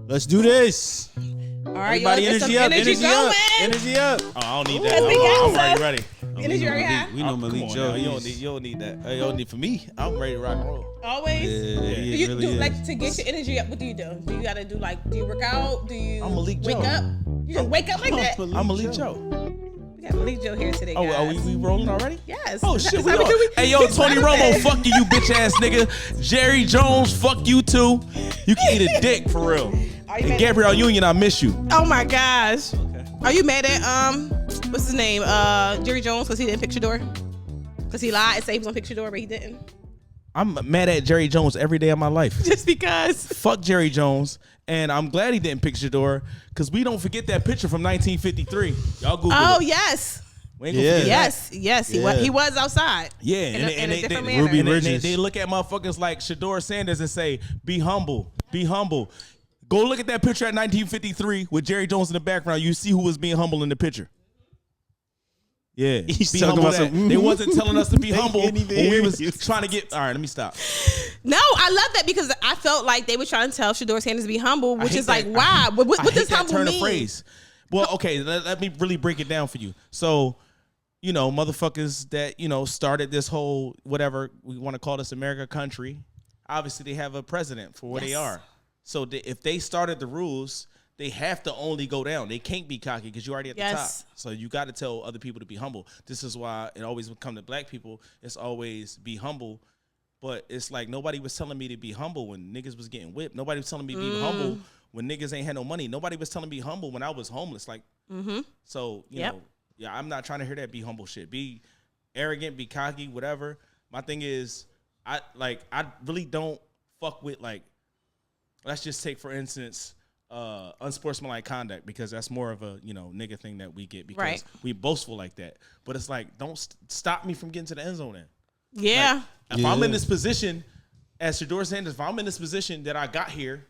Let's do this. All right, Everybody, y'all, energy up, energy going. energy up. Oh, I don't need that. Let's begin, I'm sir. already ready. Energy very high. We know Malik Joe. You don't need that. You don't need for me. I'm ready to rock and roll. Always. Yeah, Do he you really do is. like to get your energy up? What do you do? Do you gotta do do you work out? Do you I'm Malik wake Joe. up? You just wake up like that? I'm Malik Joe. We got Malik Joe here today, Oh, guys. are we rolling already? Yes. Oh Is that- shit, is we that what on. we- Hey yo, we Tony started Romo, that. fuck you bitch ass nigga. Jerry Jones, fuck you too. You can eat a dick for real. Are you And mad Gabrielle Union, I miss you. Oh my gosh. Are you mad at what's his name? Jerry Jones because he didn't pick Shador? Because he lied and said he was gonna pick Shador, but he didn't. I'm mad at Jerry Jones every day of my life. Just because. Fuck Jerry Jones, and I'm glad he didn't pick Shador because we don't forget that picture from 1953. Y'all Google Oh it. yes. We ain't gonna forget that. Yes. Yeah. He was outside. Yeah, In a different they, manner. Ruby and Bridges. they look at motherfuckers like Shador Sanders and say, "Be humble, be humble." Go look at that picture at 1953 with Jerry Jones in the background. You see who was being humble in the picture. Yeah, He's be talking humble. about That. some- They wasn't telling us to be humble can't when even we hear was you. trying to get. All right, let me stop. No, I love that because I felt like they were trying to tell Shador Sanders to be humble, I which hate is like, that. why? What I does hate that humble turn mean? of phrase. Well, okay, let me really break it down for you. So, you know, motherfuckers that, you know, started this whole, whatever we want to call this America country, obviously they have a president for where they Yes. are. So if they started the rules, they have to only go down. They can't be cocky because you're already at the Yes. top. So you got to tell other people to be humble. This is why it always would come to black people. It's always be humble. But it's like nobody was telling me to be humble when niggas was getting whipped. Nobody was telling me to be humble when niggas ain't had no money. Nobody was telling me humble when I was homeless. Like, so, you Yep. know, yeah, I'm not trying to hear that be humble shit. Be arrogant, be cocky, whatever. My thing is, I really don't fuck with, like, let's just take, for instance, unsportsmanlike conduct, because that's more of a, you know, nigga thing that we get because Right. we boastful like that. But it's like, don't stop me from getting to the end zone then. Yeah. If I'm in this position as Shador Sanders, if I'm in this position that I got here,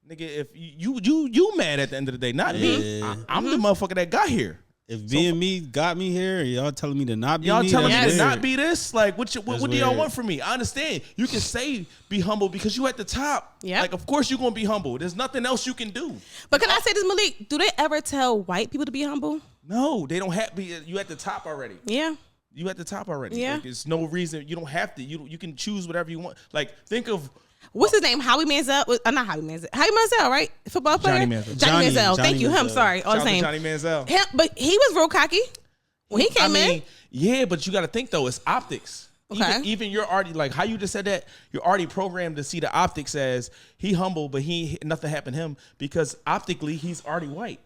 nigga, if you mad at the end of the day, not me. Yeah. I'm the motherfucker that got here. If being me got me here, y'all telling me to not be Y'all me, telling me that's to weird. not be this? Like, what do y'all weird. want from me? I understand. You can say be humble because you at the top. Yep. Like, of course you're gonna be humble. There's nothing else you can do. But can I say this, Malik? Do they ever tell white people to be humble? No, they don't have to be. You at the top already. Yeah. You at the top already. Yeah. Like, there's no reason. You don't have to. You can choose whatever you want. Like, think of What's his name? Howie Manziel? Not Howie Manziel. Howie Manziel, right? Football player? Johnny Manziel. Johnny Manziel. Johnny Thank you. Him. Manziel. Sorry. All the shout out to same. Johnny Manziel. Him, but he was real cocky when he came in. Yeah, but you got to think though, it's optics. Okay. Even you're already, like how you just said that, you're already programmed to see the optics as he humble, but nothing happened to him because optically he's already white.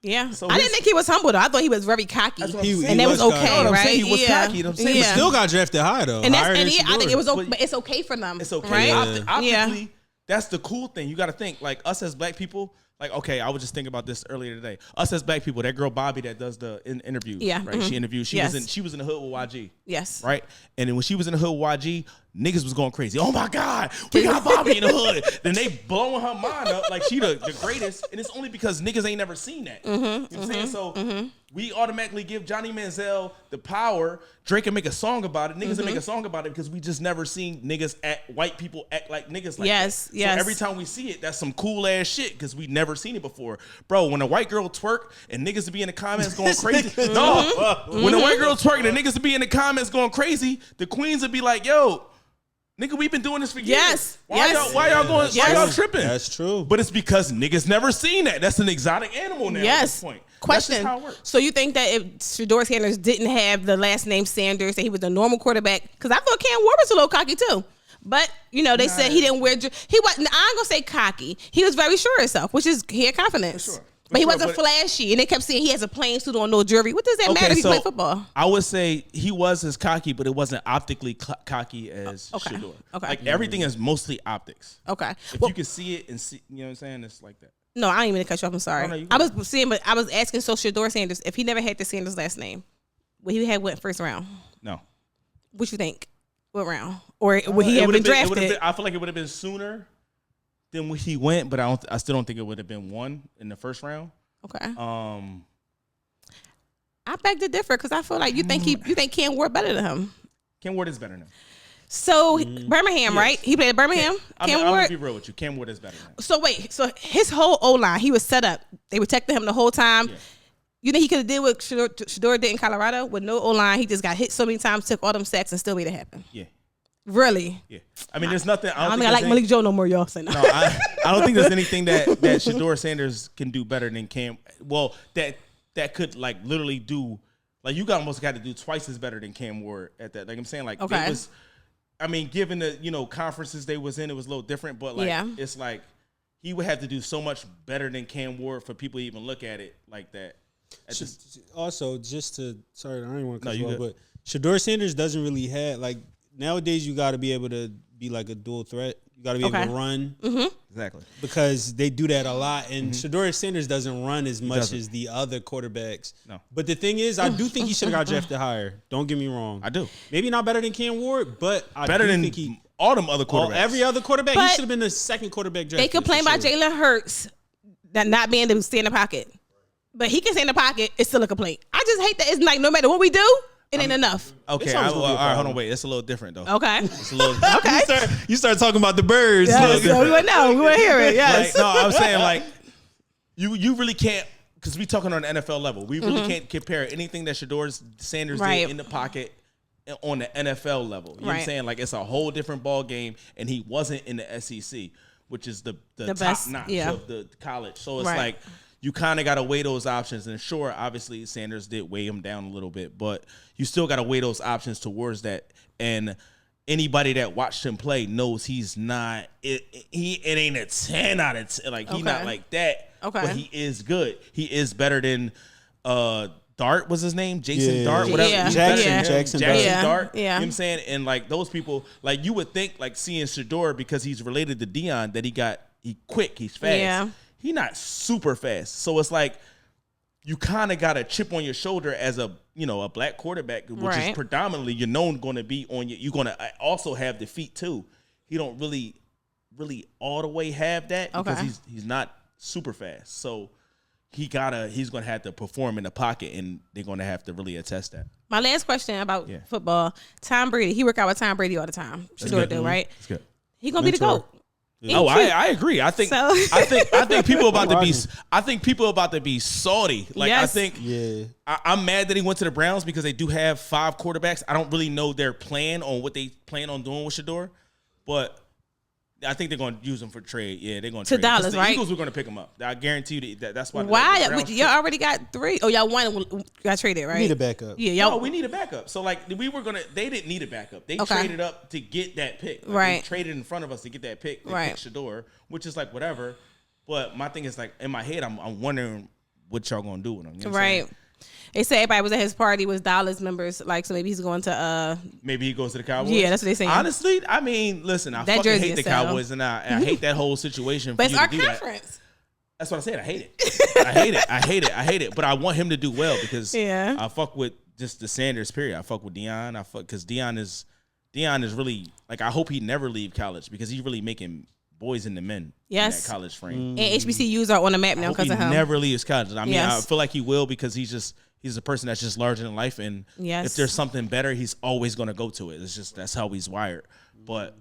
Yeah. So I didn't think he was humble though. I thought he was very cocky. That's what I'm He- saying. And that was was okay, cocky. No, I'm right? saying he was yeah. cocky. I'm saying, yeah. Still got drafted high though. And Higher I than think Shador. it was okay, but it's okay for them. It's okay. Right? Yeah. Optically, that's the cool thing. You got to think, like us as black people. Like, okay, I was just thinking about this earlier today. Us as black people, that girl Bobby that does the interview, Yeah, right? She interviewed. She Yes. was in the hood with YG. Yes. Right? And then when she was in the hood with YG, niggas was going crazy. Oh my God, we got Bobby in the hood. Then they blowing her mind up like she the greatest. And it's only because niggas ain't never seen that. You know what I'm saying? So we automatically give Johnny Manziel the power. Drake can make a song about it. Niggas can make a song about it because we just never seen white people act like niggas like Yes, that. yes. So every time we see it, that's some cool ass shit because we never seen it before. Bro, when a white girl twerk and niggas be in the comments going crazy. No. When a white girl twerk and the niggas be in the comments going crazy, the queens would be like, yo, nigga, we've been doing this for years. Yes, Why yes. y'all going? Why Yes. y'all tripping? That's true. But it's because niggas never seen that. That's an exotic animal now at Yes. this point. That's Question. just how it works. So you think that if Shador Sanders didn't have the last name Sanders, that he was a normal quarterback? Because I thought Cam Ward was a little cocky too. But you know, they said he didn't wear. He wasn't. I ain't gonna say cocky. He was very sure of himself, which is he had confidence. For sure. But he For sure, wasn't but- flashy, and they kept saying he has a plain suit on, no jewelry. What does that matter if he play football? I would say he was as cocky, but it wasn't optically cocky as Okay. Shador. Okay. Like everything is mostly optics. Okay. If Well, you can see it and see, you know what I'm saying? It's like that. no, I ain't even cut you off. I'm sorry. Oh, no, you I good. was saying, but I was asking. So Shador Sanders, if he never had the Sanders last name, would he have went first round? No. What you think? What round? Or would he It have would've been it would've drafted? I feel like it would have been sooner than when he went, but I still don't think it would have been one in the first round. Okay. I I beg to differ because I feel like you think Cam Ward better than him. Ken Ward is better now. So Birmingham, right? He played at Birmingham. I'm Cam gonna Ward. be real with you. Cam Ward is better than him. So wait, so his whole O line, he was set up. They protected him the whole time. Yeah. You know he could have did what Shador did in Colorado with no O line. He just got hit so many times, took all them sacks, and still made it happen. Yeah. Really? Yeah. I mean, there's nothing. I don't think I like Malik Joe no more, y'all. Say no. No, I don't think there's anything that Shador Sanders can do better than Cam. Well, that could like literally do like you almost got to do twice as better than Cam Ward at that. Like I'm saying, like Okay. it was. I mean, given the conferences they was in, it was a little different. But like it's like he would have to do so much better than Cam Ward for people to even look at it like that. Also, just to sorry, I don't even want to cut you you off, good. but Shador Sanders doesn't really have like nowadays. You got to be able to be like a dual threat. You got to be able to run Exactly because they do that a lot. And Shador Sanders doesn't run as much doesn't. as the other quarterbacks. No. But the thing is, I do think he should have got drafted higher. Don't get me wrong. I do. Maybe not better than Cam Ward, but I Better do than think he. all them other quarterbacks. Every other quarterback, he But should have been the second quarterback drafted. They complain for about sure. Jalen Hurts that not being able to stay in the pocket, but he can stay in the pocket. It's still a complaint. I just hate that. It's like no matter what we do, it ain't enough. Okay, It's all always gonna be a right, hold problem. on, wait. That's a little different though. Okay. It's a little. Okay. You start talking about the birds. Yeah, Look. so we want to know. We want to hear it. Yes. Like, no, I'm saying like you really can't because we talking on the NFL level. We really can't compare anything that Shador Sanders Right. did in the pocket on the NFL level. You know what I'm Right. saying? Like it's a whole different ball game, and he wasn't in the SEC, which is the top best, notch yeah. of the college. So it's Right. like you kind of got to weigh those options. And sure, obviously Sanders did weigh him down a little bit, but you still got to weigh those options towards that. And anybody that watched him play knows he's not. It ain't a 10 out of 10. Like he's not like that. Okay. But he is good. He is better than Dart was his name, Jason Yeah. Dart, whatever. Yeah. He's better Yeah. than him. Jackson Dart. Dart. Yeah. You know what I'm saying? And like those people, like you would think, like seeing Shador because he's related to Dion, that he quick, he's fast. Yeah. He not super fast. So it's like you kind of got a chip on your shoulder as a black quarterback, which is Right. predominantly you're known going to be on you. You're going to also have the feet too. He don't really all the way have that because Okay. he's not super fast. So he's gonna have to perform in the pocket, and they're gonna have to really attest that. My last question about football: Tom Brady. He work out with Tom Brady all the time. Shador do, right? That's good. He gonna be the Mentor. GOAT. Oh, I agree. I think So- I think people about to be Rocking. I think people about to be salty. Like I Yes. think Yeah. I'm mad that he went to the Browns because they do have 5 quarterbacks. I don't really know their plan on what they plan on doing with Shador, but I think they're going to use him for trade. Yeah, they're going to To trade. 'Cause Dallas, the right? Eagles were going to pick him up. I guarantee you that's why. Why? the Browns Y'all already got 3. Oh, y'all won. Got traded, right? Need a backup. Yeah, No, y'all. we need a backup. So like they didn't need a backup. They Okay. traded up to get that pick. Like, Right. They traded in front of us to get that pick. They Right. picked Shador, which is like whatever. But my thing is like in my head, I'm wondering what y'all gonna do with him. You know what I'm Right. saying? They say everybody was at his party was Dallas members, like so maybe he's going to Maybe he goes to the Cowboys. Yeah, that's what they saying. Honestly, I mean, listen, I That fucking jersey hate the is sell. Cowboys and I hate that whole situation. but for it's you our to do that. conference. That's what I said. I hate it. I hate it. I hate it. I hate it. But I want him to do well because Yeah. I fuck with just the Sanders period. I fuck with Dion. Because Dion is really like I hope he never leave college because he's really making boys into men Yes. in that college frame. And HBCUs are on the map I now hope because he of him. never leaves college. I mean, I Yes. feel like he will because he's a person that's just larger than life, and Yes. if there's something better, he's always going to go to it. It's just that's how he's wired. But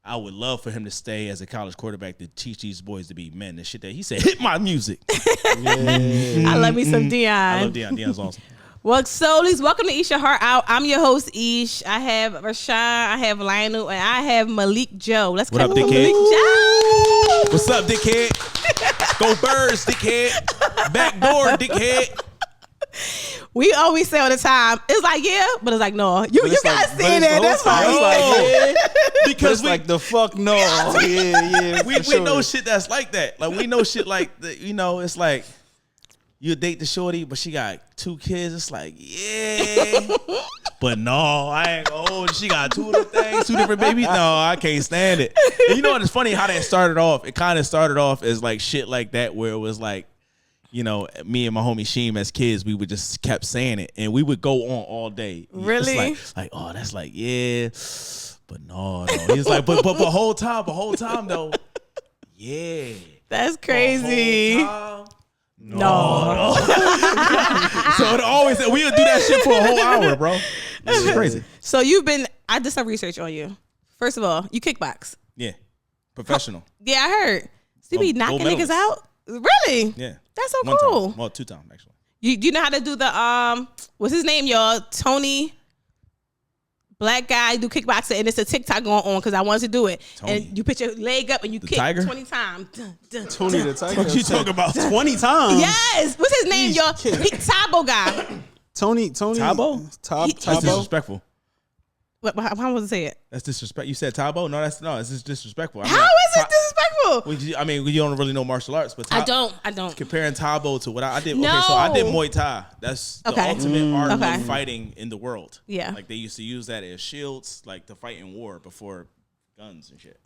I would love for him to stay as a college quarterback to teach these boys to be men. The shit that he said, hit my music. I love me some Dion. I love Dion. Dion's awesome. Well, Soulies, welcome to Eat Your Heart Out. I'm your host, Ish. I have Rashawn, I have Lionel, and I have Malik Joe. Let's What come up, with dickhead? Malik Joe. What's up, dickhead? Go Birds, dickhead. Backdoor, dickhead. We always say all the time, it's like, yeah, but it's like, no. You it's guys like- saying but that. it's That's the whole time, fine. it's like, yeah. Because It's like the fuck no. Yeah. we for sure. know shit that's like that. Like we know shit like that. It's like you date the shorty, but she got 2 kids. It's like, yeah. But no, I ain't gonna hold it. She got 2 of the things, 2 different babies. No, I can't stand it. And you know what? It's funny how that started off. It kind of started off as like shit like that, where it was like, me and my homie Sheem as kids, we would just kept saying it, and we would go on all day. Really? It's like, oh, that's like, yeah, but no. He's like, but whole time though, yeah. That's crazy. The whole time, no. So it always we would do that shit for a whole hour, bro. This is crazy. So I did some research on you. First of all, you kickbox. Yeah, professional. Yeah, I heard. So you be knocking niggas out? Really? Yeah. That's so One cool. time. Well, 2 times actually. You know how to do the what's his name, y'all? Tony. Black guy do kickboxing, and it's a TikTok going on because I wanted to do it. Tony. And you put your leg up and you kick tiger? 20 times. Tony the Tiger. What you talking about? 20 times. Yes. What's his name, y'all? Tabo guy. Tony. Tabo? That's Tabo. disrespectful. How was it say it? That's disrespect. You said Tabo? No, it's just disrespectful. How is it disrespectful? I mean, you don't really know martial arts, but I don't. Comparing Tabo to what I did. No. Okay, so I did Muay Thai. That's the ultimate art Okay. of fighting in the world. Yeah. Like they used to use that as shields, like to fight in war before guns and shit.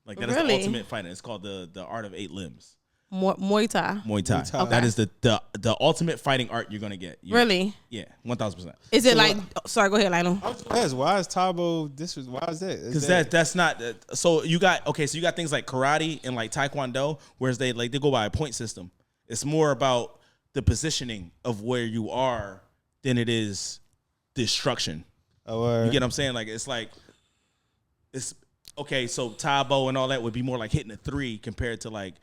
Like that is the ultimate fighting. It's called the art of 8 limbs. Muay Thai. Muay Thai. Okay. That is the ultimate fighting art you're gonna get. Really? Yeah, 1000%. Is it like? Sorry, go ahead, Lionel. Why is Tabo? Why is that? Because that's not. So you got things like karate and like taekwondo, whereas they go by a point system. It's more about the positioning of where you are than it is destruction. Oh, you get what I'm saying? Like it's okay. So Tabo and all that would be more like hitting a 3 compared to like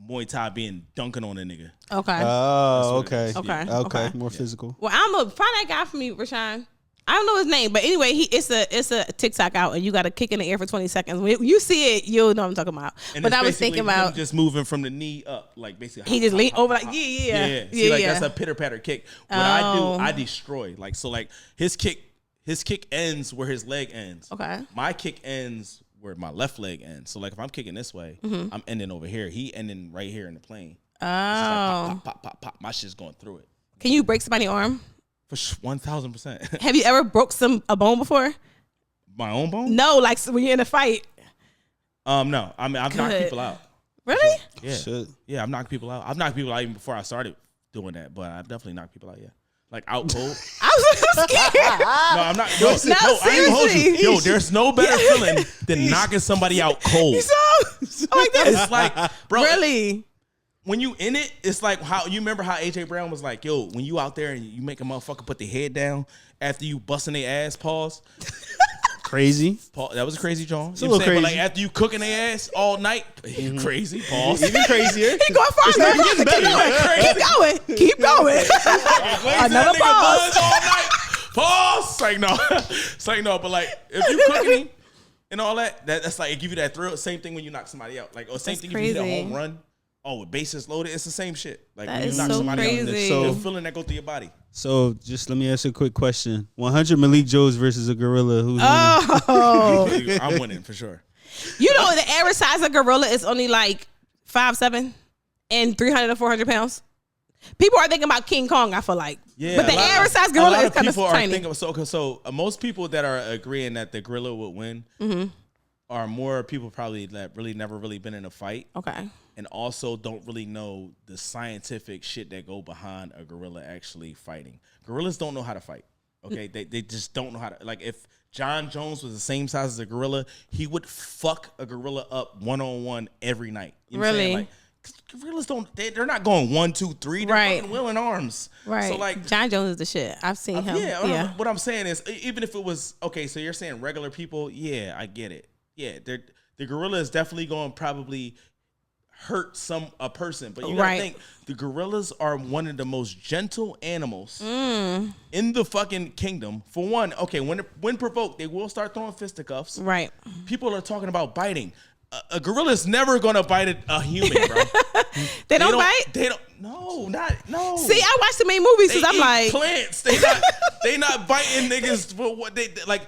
Muay Thai being dunking on a nigga. Okay. Oh, okay. Okay. More physical. Well, I don't know. Find that guy for me, Rashawn. I don't know his name, but anyway, it's a TikTok out, and you got to kick in the air for 20 seconds. When you see it, you'll know what I'm talking about. And but I was thinking about just moving from the knee up, like basically. He just leaned over, like yeah. See, like that's a pitter patter kick. What I do, I destroy. Like so, like his kick ends where his leg ends. Okay. My kick ends where my left leg ends. So like if I'm kicking this way, I'm ending over here. He ending right here in the plane. Oh. Like pop. My shit's going through it. Can you break somebody's arm? For 1000%. Have you ever broke a bone before? My own bone? No, like when you're in a fight. No. I mean, I've knocked people out. Really? Yeah. Yeah, I've knocked people out. I've knocked people out even before I started doing that, but I've definitely knocked people out, yeah. Like out cold. I was scared. No, I'm not. Yo, I ain't gonna hold you. Yo, there's no better feeling than knocking somebody out cold. You saw? Like that? It's like, bro. Really? When you in it, it's like how you remember how AJ Brown was like, yo, when you out there and you make a motherfucker put their head down after you busting their ass, pause. Crazy. That was a crazy, John. It's a little crazy. But like after you cooking their ass all night, crazy, pause. Even crazier. He going far, man. Keep going. Another pause. All night. Pause. It's like no, but like if you cooking and all that's like it give you that thrill. Same thing when you knock somebody out. Like or same thing if you hit a home run. Oh, with bases loaded, it's the same shit. Like that when you knock so somebody crazy. out, the feeling that go through your body. So just let me ask you a quick question: 100 Malik Joes versus a gorilla. Who's winning? I'm winning for sure. You know the average size of gorilla is only like 5'7" and 300 to 400 pounds. People are thinking about King Kong, I feel like. Yeah, but the average size gorilla is kind of tiny. So most people that are agreeing that the gorilla would win are more people probably that really never really been in a fight. Okay. And also don't really know the scientific shit that go behind a gorilla actually fighting. Gorillas don't know how to fight. Okay, they just don't know how to. Like if John Jones was the same size as a gorilla, he would fuck a gorilla up 1-on-1 every night. You know really? Like, gorillas don't. They're not going 1, 2, 3. They're fucking wielding arms. Right. So like John Jones is the shit. I've seen him. Yeah. What I'm saying is, even if it was okay, so you're saying regular people. Yeah, I get it. Yeah, the gorilla is definitely going to probably hurt a person, but you gotta think the gorillas are one of the most gentle animals in the fucking kingdom. For one, okay, when provoked, they will start throwing fisticuffs. Right. People are talking about biting. A gorilla is never gonna bite a human, bro. They don't bite. They don't. No. See, I watch the main movies because I'm like plants. They not biting niggas for what they like.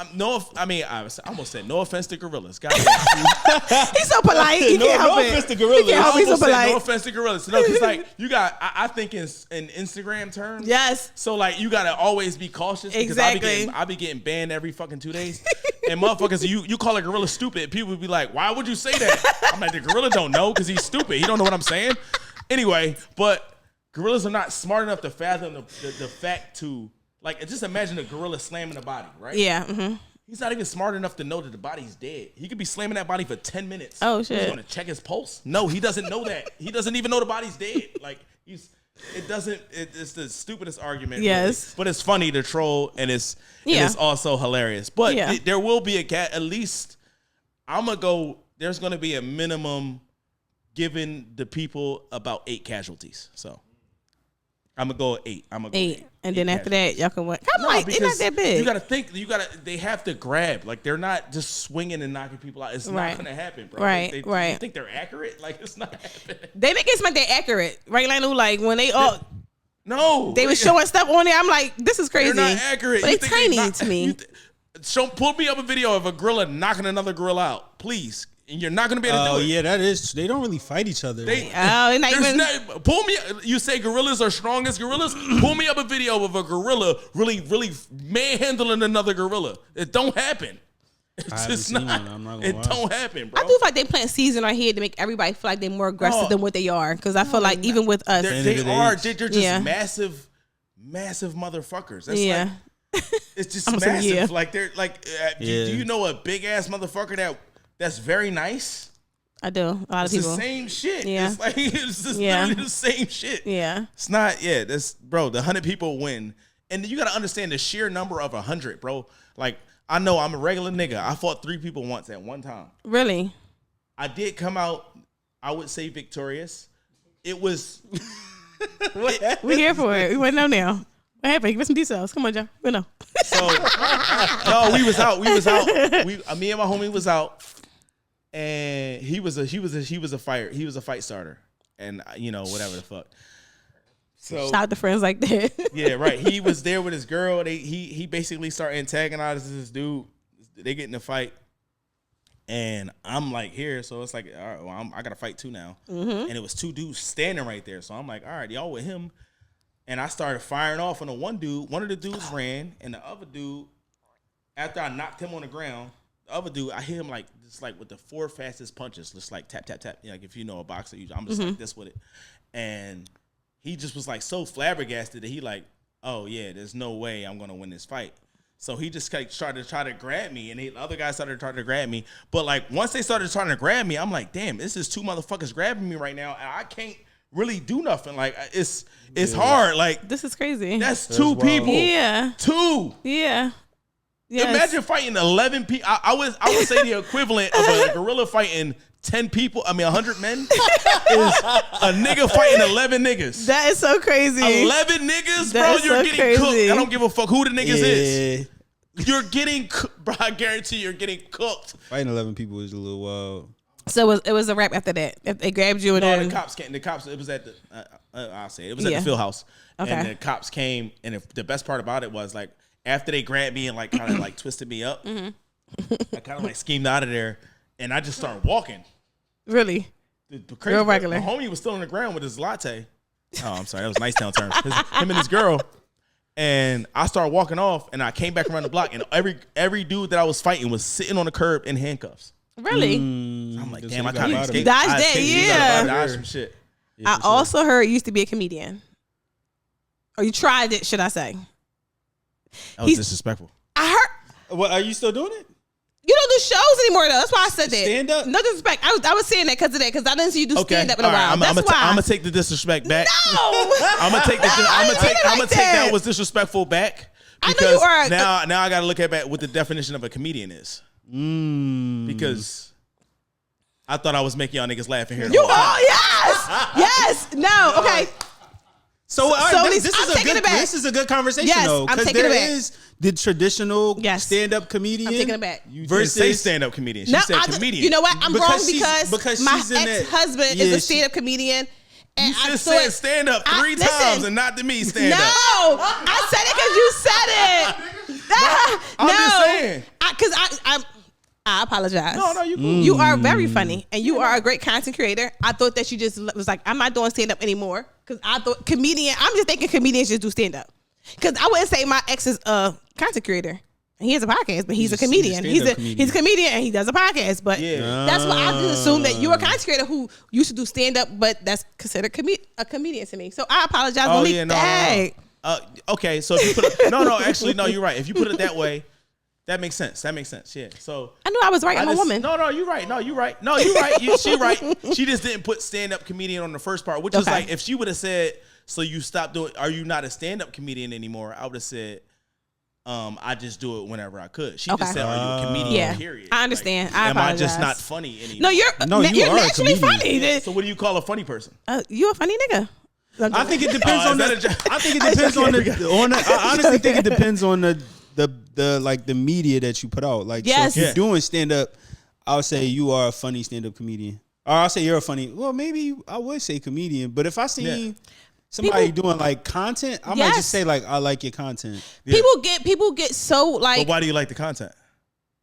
I almost said no offense to gorillas. God he's so polite. He can't help it. No offense to gorillas. He's so polite. No offense to gorillas. No, because like you got, I think in Instagram terms. Yes. So like you gotta always be cautious because I be getting banned every fucking 2 days. And motherfuckers, you call a gorilla stupid, people would be like, why would you say that? I'm like, the gorilla don't know because he's stupid. He don't know what I'm saying. Anyway, but gorillas are not smart enough to fathom the fact to. Like, just imagine a gorilla slamming a body, right? Yeah. Mm-hmm. He's not even smart enough to know that the body's dead. He could be slamming that body for 10 minutes. Oh, shit. He's going to check his pulse? No, he doesn't know that. He doesn't even know the body's dead. Like, it's the stupidest argument. Yes. Really. But it's funny to troll, and it's also hilarious. But there will be at least I'm gonna go. There's gonna be a minimum given the people about 8 casualties. So I'm gonna go 8. I'm gonna go 8. And then after that, y'all can win. Come on, it's not that big. You gotta think. They have to grab. Like they're not just swinging and knocking people out. It's not gonna happen, bro. Right. You think they're accurate? Like it's not happening. They make it seem like they're accurate, right? Like when they all. No, they was showing stuff on there. I'm like, this is crazy. They're not accurate. But they're tiny to me. Pull me up a video of a gorilla knocking another gorilla out, please. And you're not gonna be able to do it. Oh yeah, that is. They don't really fight each other. Pull me. You say gorillas are strongest gorillas. Pull me up a video of a gorilla really manhandling another gorilla. It don't happen. It's just not. I'm not gonna lie. Don't happen, bro. I do feel like they plant seeds in our head to make everybody feel like they're more aggressive than what they are. Because I feel like even with us, they're just massive motherfuckers. That's it's just massive. Like they're like. Do you know a big ass motherfucker that's very nice? I do. A lot of people. It's the same shit. Yeah. It's like it's just literally the same shit. Yeah. It's not. Yeah. That's bro. The 100 people win, and you got to understand the sheer number of 100, bro. Like. I know I'm a regular nigga. I fought 3 people once at one time. Really? I did come out, I would say, victorious. It was... We're here for it. We want to know now. What happened? Give us some details. Come on, John. We know. So, no, we was out. Me and my homie was out, and he was a fight starter, and whatever the fuck. So, shout out to friends like that. Yeah, right. He was there with his girl. He basically started antagonizing this dude. They get in a fight, and I'm like here, so it's like, all right, well, I got to fight too now. Mm-hmm. And it was 2 dudes standing right there, so I'm like, all right, y'all with him. And I started firing off on the one dude. One of the dudes ran, and the other dude, after I knocked him on the ground, the other dude, I hit him like just like with the 4 fastest punches, just like tap tap tap. Like if you know a boxer, I'm just like this with it, and. He just was like so flabbergasted that he like, oh yeah, there's no way I'm gonna win this fight. So he just like started to try to grab me, and the other guys started trying to grab me. But like once they started trying to grab me, I'm like, damn, this is 2 motherfuckers grabbing me right now, and I can't really do nothing. Like it's hard. Like this is crazy. That's 2 people. Yeah. 2. Yeah. Yes. Imagine fighting 11 people. I would say the equivalent of a gorilla fighting 10 people, 100 men, is a nigga fighting 11 niggas. That is so crazy. 11 niggas, bro, you're getting cooked. I don't give a fuck who the niggas is. You're getting cooked, bro. I guarantee you're getting cooked. Fighting 11 people is a little wild. So it was a wrap after that. If they grabbed you and then... the cops came. The cops, it was at the, I'll say it was at the field house. Okay. And the cops came, and the best part about it was like, after they grabbed me and like kind of like twisted me up, I kind of like schemed out of there. And I just started walking. Really? The crazy real regular. My homie was still on the ground with his latte. Oh, I'm sorry. That was Nice Town term. Him and his girl. And I started walking off, and I came back around the block, and every dude that I was fighting was sitting on the curb in handcuffs. Really? I'm like, damn, I kind of escaped. Dodged that, yeah. Dodged some shit. Yeah, I also heard you used to be a comedian. Or you tried it, should I say. That was disrespectful. I heard. What, are you still doing it? You don't do shows anymore, though. That's why I said that. Stand up? No disrespect. I was saying that because of that, because I didn't see you do stand up in a while. I'm gonna take the disrespect back. No, I'm gonna take that was disrespectful back. Because I know you are. Now I gotta look at back what the definition of a comedian is. Because I thought I was making y'all niggas laugh in here. You are, yes. No, okay. So this is a good conversation though, because there is the traditional stand-up comedian. I'm taking it back. You didn't say stand-up comedian. She said comedian. You know what? I'm wrong because my ex-husband is a stand-up comedian. And you just said stand-up 3 times and not to me stand-up. No, I said it because you said it. I'm just saying. Because I apologize. No, you cool. You are very funny, and you are a great content creator. I thought that you just was like, I'm not doing stand-up anymore, because I thought comedian, I'm just thinking comedians just do stand-up. Because I wouldn't say my ex is a content creator. He has a podcast, but he's a comedian. He's a comedian, and he does a podcast. But that's why I just assumed that you're a content creator who used to do stand-up, but that's considered a comedian to me. So I apologize. No. Okay, so if you put it, no, you're right. If you put it that way, that makes sense. Yeah. So I knew I was right. I'm a woman. No, you're right. She right. She just didn't put stand-up comedian on the first part, which is like if she would have said, "So you stopped doing? Are you not a stand-up comedian anymore?" I would have said, I just do it whenever I could. She just said, "Are you a comedian?" Yeah, period. I understand. Like, I apologize. Am I just not funny anymore? No, you're naturally funny. So what do you call a funny person? You a funny nigga. I think it depends on the. I think it depends on the. I honestly think it depends on the like the media that you put out. Like, so if you're doing stand up, I would say you are a funny stand up comedian. Or I'll say you're a funny. Well, maybe I would say comedian, but if I see somebody doing like content, I might just say like I like your content. Yeah. People get so like. But why do you like the content?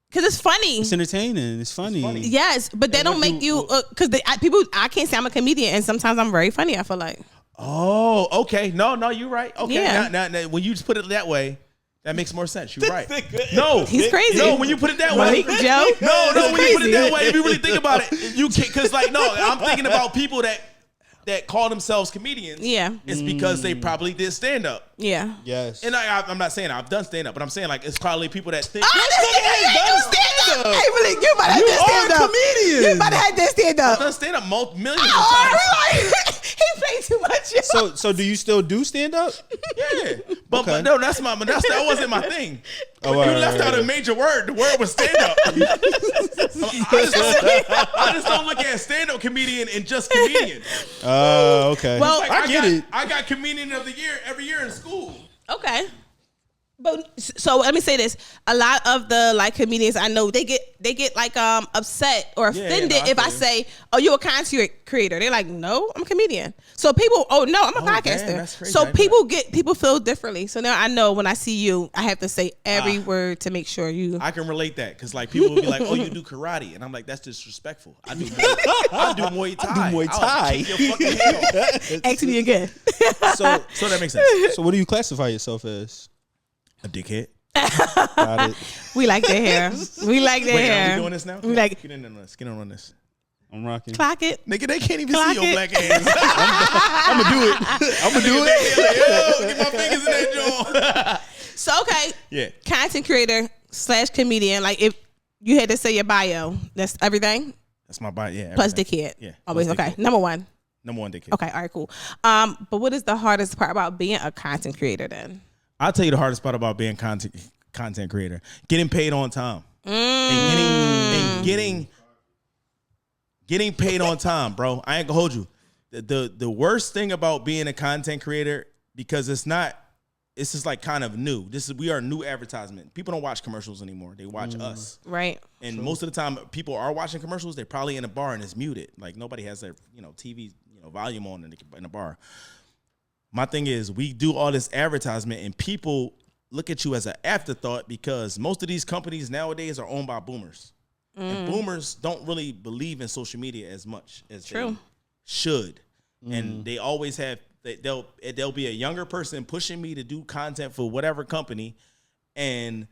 Because it's funny. It's entertaining. It's funny. Yes, but they don't make you because people. I can't say I'm a comedian, and sometimes I'm very funny. I feel like. Oh, okay. No, you're right. Okay, now, when you just put it that way, that makes more sense. You're right. No, he's crazy. No, when you put it that way, Malik Joe. No, when you put it that way, if you really think about it, you can't. Because I'm thinking about people that call themselves comedians. Yeah, it's because they probably did stand up. Yeah. Yes. And I'm not saying I've done stand up, but I'm saying like it's probably people that think. Hey, Malik, you about to have this stand up. Comedian. You about to have this stand up. I've done stand up millions of times. He played too much. So do you still do stand up? Yeah, but no, that wasn't my thing. Oh, you left out a major word. The word was stand up. I just don't look at stand up comedian and just comedian. Oh, okay. Well, I get it. I got comedian of the year every year in school. Okay. But so let me say this: a lot of the like comedians I know, they get like upset or offended if I say, "Oh, you a content creator?" They're like, "No, I'm a comedian." So people, "Oh no, I'm a podcaster." Damn, that's crazy. So people feel differently. So now I know when I see you, I have to say every word to make sure you. I can relate that because like people will be like, "Oh, you do karate," and I'm like, "That's disrespectful." I do Muay Thai. I do Muay Thai. Your fucking head off. Ask me again. So that makes sense. So what do you classify yourself as? A dickhead. Got it. We like their hair. We like their hair. Are we doing this now? We like. Get in on this. Get on this. I'm rocking. Clock it. Nigga, they can't even Clock see your it. black hands. I'm gonna do it. I'm gonna do it. Yo, get my fingers in that joint. So okay. Yeah. Content creator / comedian. Like if you had to say your bio, that's everything. That's my bio. Yeah. Plus dickhead. Yeah. Always okay. Number one dickhead. Okay. All right. Cool. But what is the hardest part about being a content creator then? I'll tell you the hardest part about being content creator: getting paid on time, and getting paid on time, bro. I ain't gonna hold you. The worst thing about being a content creator, because it's just like kind of new. We are new advertisement. People don't watch commercials anymore. They watch us, right? And most of the time, people are watching commercials. They're probably in a bar and it's muted. Like nobody has their TV volume on in a bar. My thing is, we do all this advertisement and people look at you as an afterthought because most of these companies nowadays are owned by boomers. And boomers don't really believe in social media as much as they should. And they always have, there'll be a younger person pushing me to do content for whatever company. And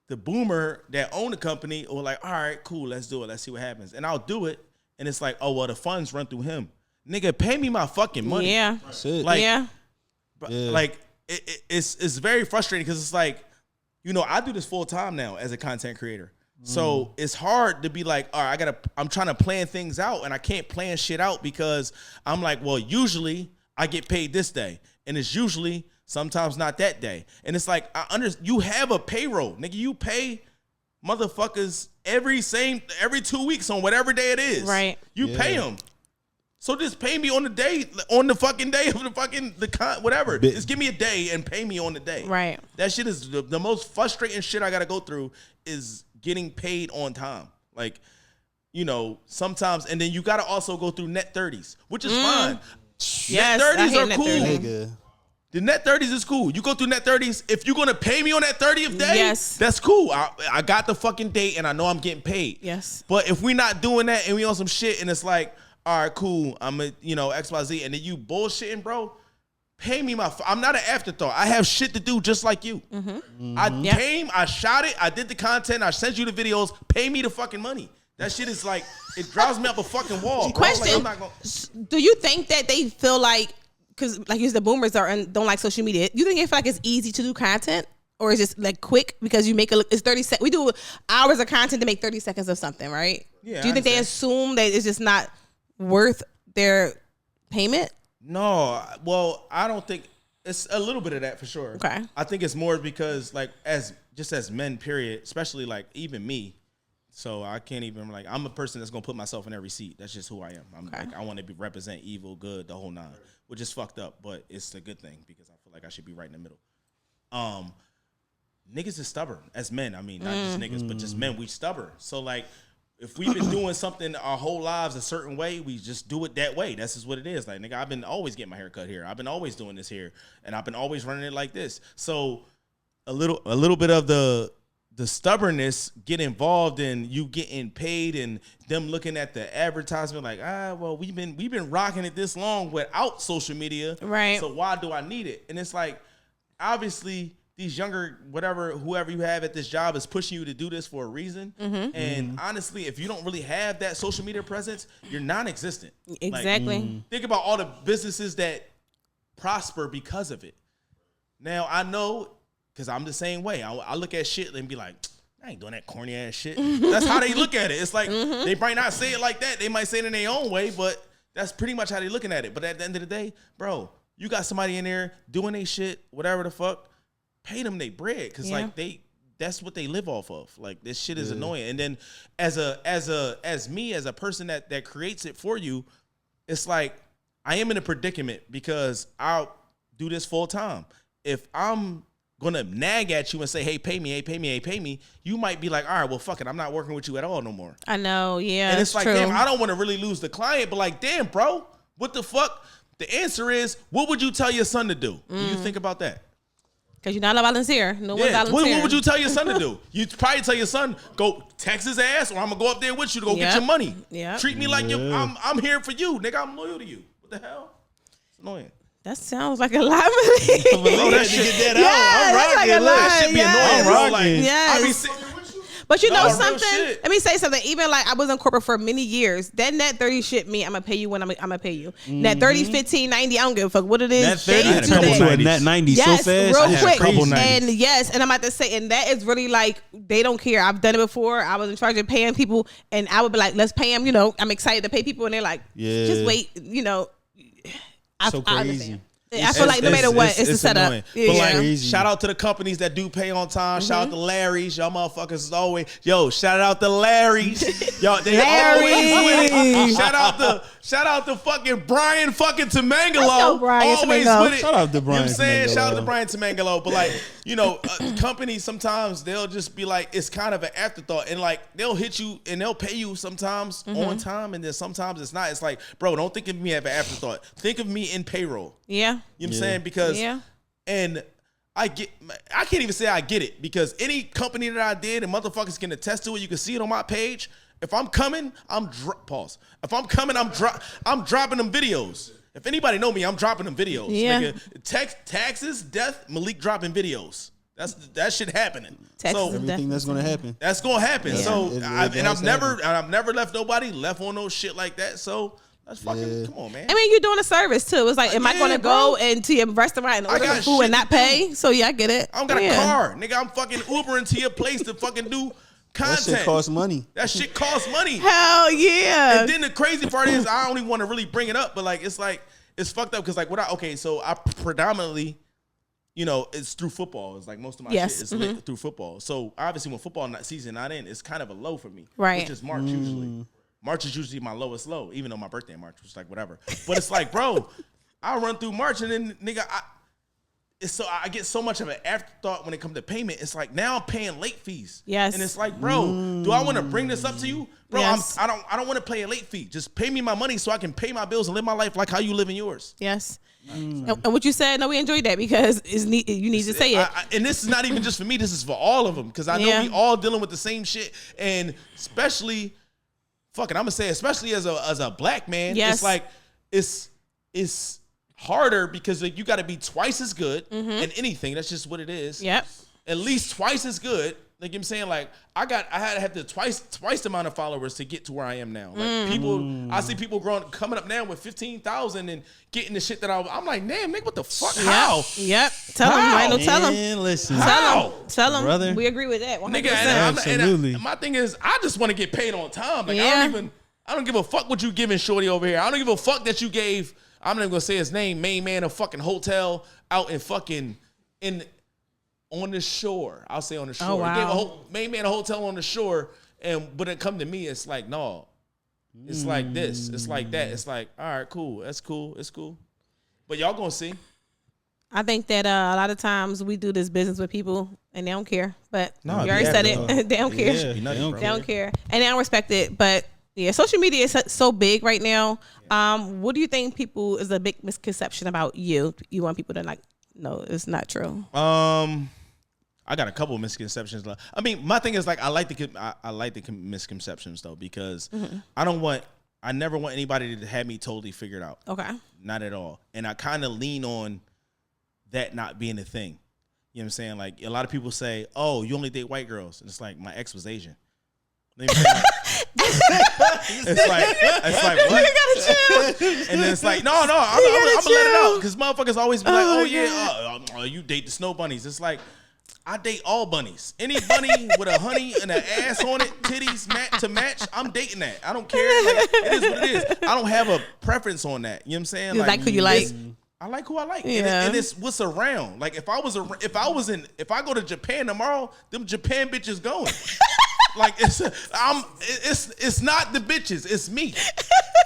the boomer that own the company will like, all right, cool, let's do it. Let's see what happens. And I'll do it. And it's like, oh, well, the funds run through him. Nigga, pay me my fucking money. Yeah. That's it. Like it's very frustrating because it's like, I do this full time now as a content creator. So it's hard to be like, all right, I'm trying to plan things out and I can't plan shit out because I'm like, well, usually I get paid this day and it's usually sometimes not that day. And it's like, you have a payroll, nigga. You pay motherfuckers every 2 weeks on whatever day it is. Right. You pay them. So just pay me on the fucking day of whatever. Just give me a day and pay me on the day. Right. That shit is the most frustrating shit I got to go through is getting paid on time. Like, sometimes, and then you got to also go through net 30s, which is fine. Yes, net 30s are net cool. 30s. The net 30s is cool. You go through net 30s. If you're going to pay me on that 30th day, yes, that's cool. I got the fucking date and I know I'm getting paid. Yes. But if we're not doing that and we on some shit and it's like, all right, cool, I'm a, XYZ, and then you bullshitting, bro, pay me I'm not an afterthought. I have shit to do just like you. I came, I shot it, I did the content, I sent you the videos, pay me the fucking money. That shit is like, it drives me up a fucking wall. Question, like, do you think that they feel like, because like you said, the boomers don't like social media, you think they feel like it's easy to do content? Or is it like quick because you make it's 30 seconds? We do hours of content to make 30 seconds of something, right? Yeah. Do you think they assume that it's just not worth their payment? No, well, I don't think It's a little bit of that for sure. Okay. I think it's more because like as men, period, especially like even me. So I can't even like I'm a person that's gonna put myself in every seat. That's just who I am. I'm like I want to represent evil, good, the whole nine, which is fucked up, but it's a good thing because I feel like I should be right in the middle. Niggas is stubborn as men. I mean, not just niggas, but just men. We stubborn. So like. If we've been doing something our whole lives a certain way, we just do it that way. That's just what it is. Like, nigga, I've been always getting my hair cut here. I've been always doing this here. And I've been always running it like this. So a little bit of the stubbornness get involved in you getting paid and them looking at the advertisement like, well, we've been rocking it this long without social media. Right. So why do I need it? And it's like, obviously, these younger, whoever you have at this job is pushing you to do this for a reason. And honestly, if you don't really have that social media presence, you're non-existent. Exactly. Like, think about all the businesses that prosper because of it. Now, I know, because I'm the same way. I look at shit and be like, I ain't doing that corny ass shit. That's how they look at it. It's like, they might not say it like that. They might say it in their own way, but that's pretty much how they looking at it. But at the end of the day, bro, you got somebody in there doing their shit, whatever the fuck, pay them their bread, because like that's what they live off of. Like this shit is annoying. And then as a person that creates it for you, it's like I am in a predicament because I'll do this full time. If I'm gonna nag at you and say, hey, pay me, you might be like, all right, well, fuck it, I'm not working with you at all no more. I know, yeah. And it's like, true. damn, I don't want to really lose the client, but like, damn, bro, what the fuck? The answer is, what would you tell your son to do? Do you think about that? Because you're not a volunteer. No one's volunteering. What would you tell your son to do? You'd probably tell your son, go text his ass, or I'm going to go up there with you to go get your money. Yeah. Treat me like I'm here for you. Nigga, I'm loyal to you. What the hell? It's annoying. That sounds like a lie, Malik. Oh, that shit. Get that out. I'm rocking. Like that shit be annoying, bro. Like, yes. But you know something? Let me say something. Even like I was in corporate for many years. That net 30 shit me, I'm gonna pay you when I'm gonna pay you. Net 30, 15, 90, I don't give a fuck what it is. Net 30 to a net 90 so fast. Real quick. And yes, and I'm about to say, and that is really like they don't care. I've done it before. I was in charge of paying people, and I would be like, let's pay them. You know, I'm excited to pay people, and they're like, just wait. You know, so crazy. I feel like no matter what, it's the setup. But like, shout out to the companies that do pay on time. Shout out to Larry's. Y'all motherfuckers is always, shout out to Larry's. Y'all, they always with it. Shout out to fucking Brian fucking Tamangalo. Always with it. Shout out to Brian. You know what I'm saying? Shout out to Brian Tamangalo. But like, companies sometimes they'll just be like, it's kind of an afterthought. And like, they'll hit you and they'll pay you sometimes on time. And then sometimes it's not. It's like, bro, don't think of me as an afterthought. Think of me in payroll. Yeah. You know what I'm saying? Because, and I can't even say I get it, because any company that I did and motherfuckers can attest to it, you can see it on my page. If I'm coming, pause. If I'm coming, I'm dropping them videos. If anybody know me, I'm dropping them videos. Yeah. Nigga, taxes, death, Malik dropping videos. That shit happening. So everything that's gonna happen. That's gonna happen. Yeah. So I've never left nobody left on no shit like that. So that's fucking, come on, man. I mean, you're doing a service too. It's like, am I going to go into your restaurant and order food and not pay? So yeah, I get it. I don't got a car, nigga. I'm fucking Ubering to your place to fucking do content. That shit costs money. That shit costs money. Hell yeah. And then the crazy part is, I don't even want to really bring it up, but like, it's fucked up because like so I predominantly, it's through football. It's like most of my shit is lit through football. So obviously when football season not in, it's kind of a low for me, right? Which is March usually. March is usually my lowest low, even though my birthday in March was like whatever. But it's like, bro, I run through March and then nigga, I get so much of an afterthought when it comes to payment. It's like now I'm paying late fees. Yes. And it's like, bro, do I want to bring this up to you? Bro, yes. I don't want to pay a late fee. Just pay me my money so I can pay my bills and live my life like how you live in yours. Yes. And what you said, no, we enjoyed that because you need to say it. And this is not even just for me. This is for all of them, because I know we all dealing with the same shit. And especially, I'm gonna say, especially as a black man, it's like it's harder because like, you got to be twice as good in anything. That's just what it is. Yep. At least twice as good. Like I'm saying, like I had to have the twice the amount of followers to get to where I am now. Like I see people coming up now with 15,000 and getting the shit that I'm like, damn, nigga, what the fuck? Yep. How? Yep. Tell him, Rhino. Tell him. Listen. Tell him. Brother. We agree with that. 100%. Nigga, and my thing is, I just want to get paid on time. Like I don't give a fuck what you giving shorty over here. I don't give a fuck that you gave I'm not even gonna say his name. Main man of fucking hotel out in fucking on the shore. I'll say on the shore. Oh, wow. He gave main man a hotel on the shore, and when it come to me, it's like no, it's like this, it's like that. It's like all right, cool, that's cool, it's cool. But y'all gonna see. I think that a lot of times we do this business with people and they don't care. But you No, already said it. They don't care. Yeah, They don't care. And they don't respect it. But yeah, social media is so big right now. What do you think people is a big misconception about you? You want people to like, no, it's not true. I got a couple of misconceptions. I mean, my thing is like I like the misconceptions though, because I never want anybody to have me totally figured out. Okay. Not at all. And I kind of lean on that not being a thing. You know what I'm saying? Like a lot of people say, "Oh, you only date white girls." And it's like my ex was Asian. It's like what? You gotta chill. And then it's like, no, I'm gonna let it out because motherfuckers always be like, "Oh yeah, you date the snow bunnies." It's like I date all bunnies. Any bunny with a honey and an ass on it, titties to match, I'm dating that. I don't care. Like, it is what it is. I don't have a preference on that. You know what I'm saying? You like who you like. I like who I like, Yeah. and it's what's around. Like if I go to Japan tomorrow, them Japan bitches going. Like it's not the bitches, it's me.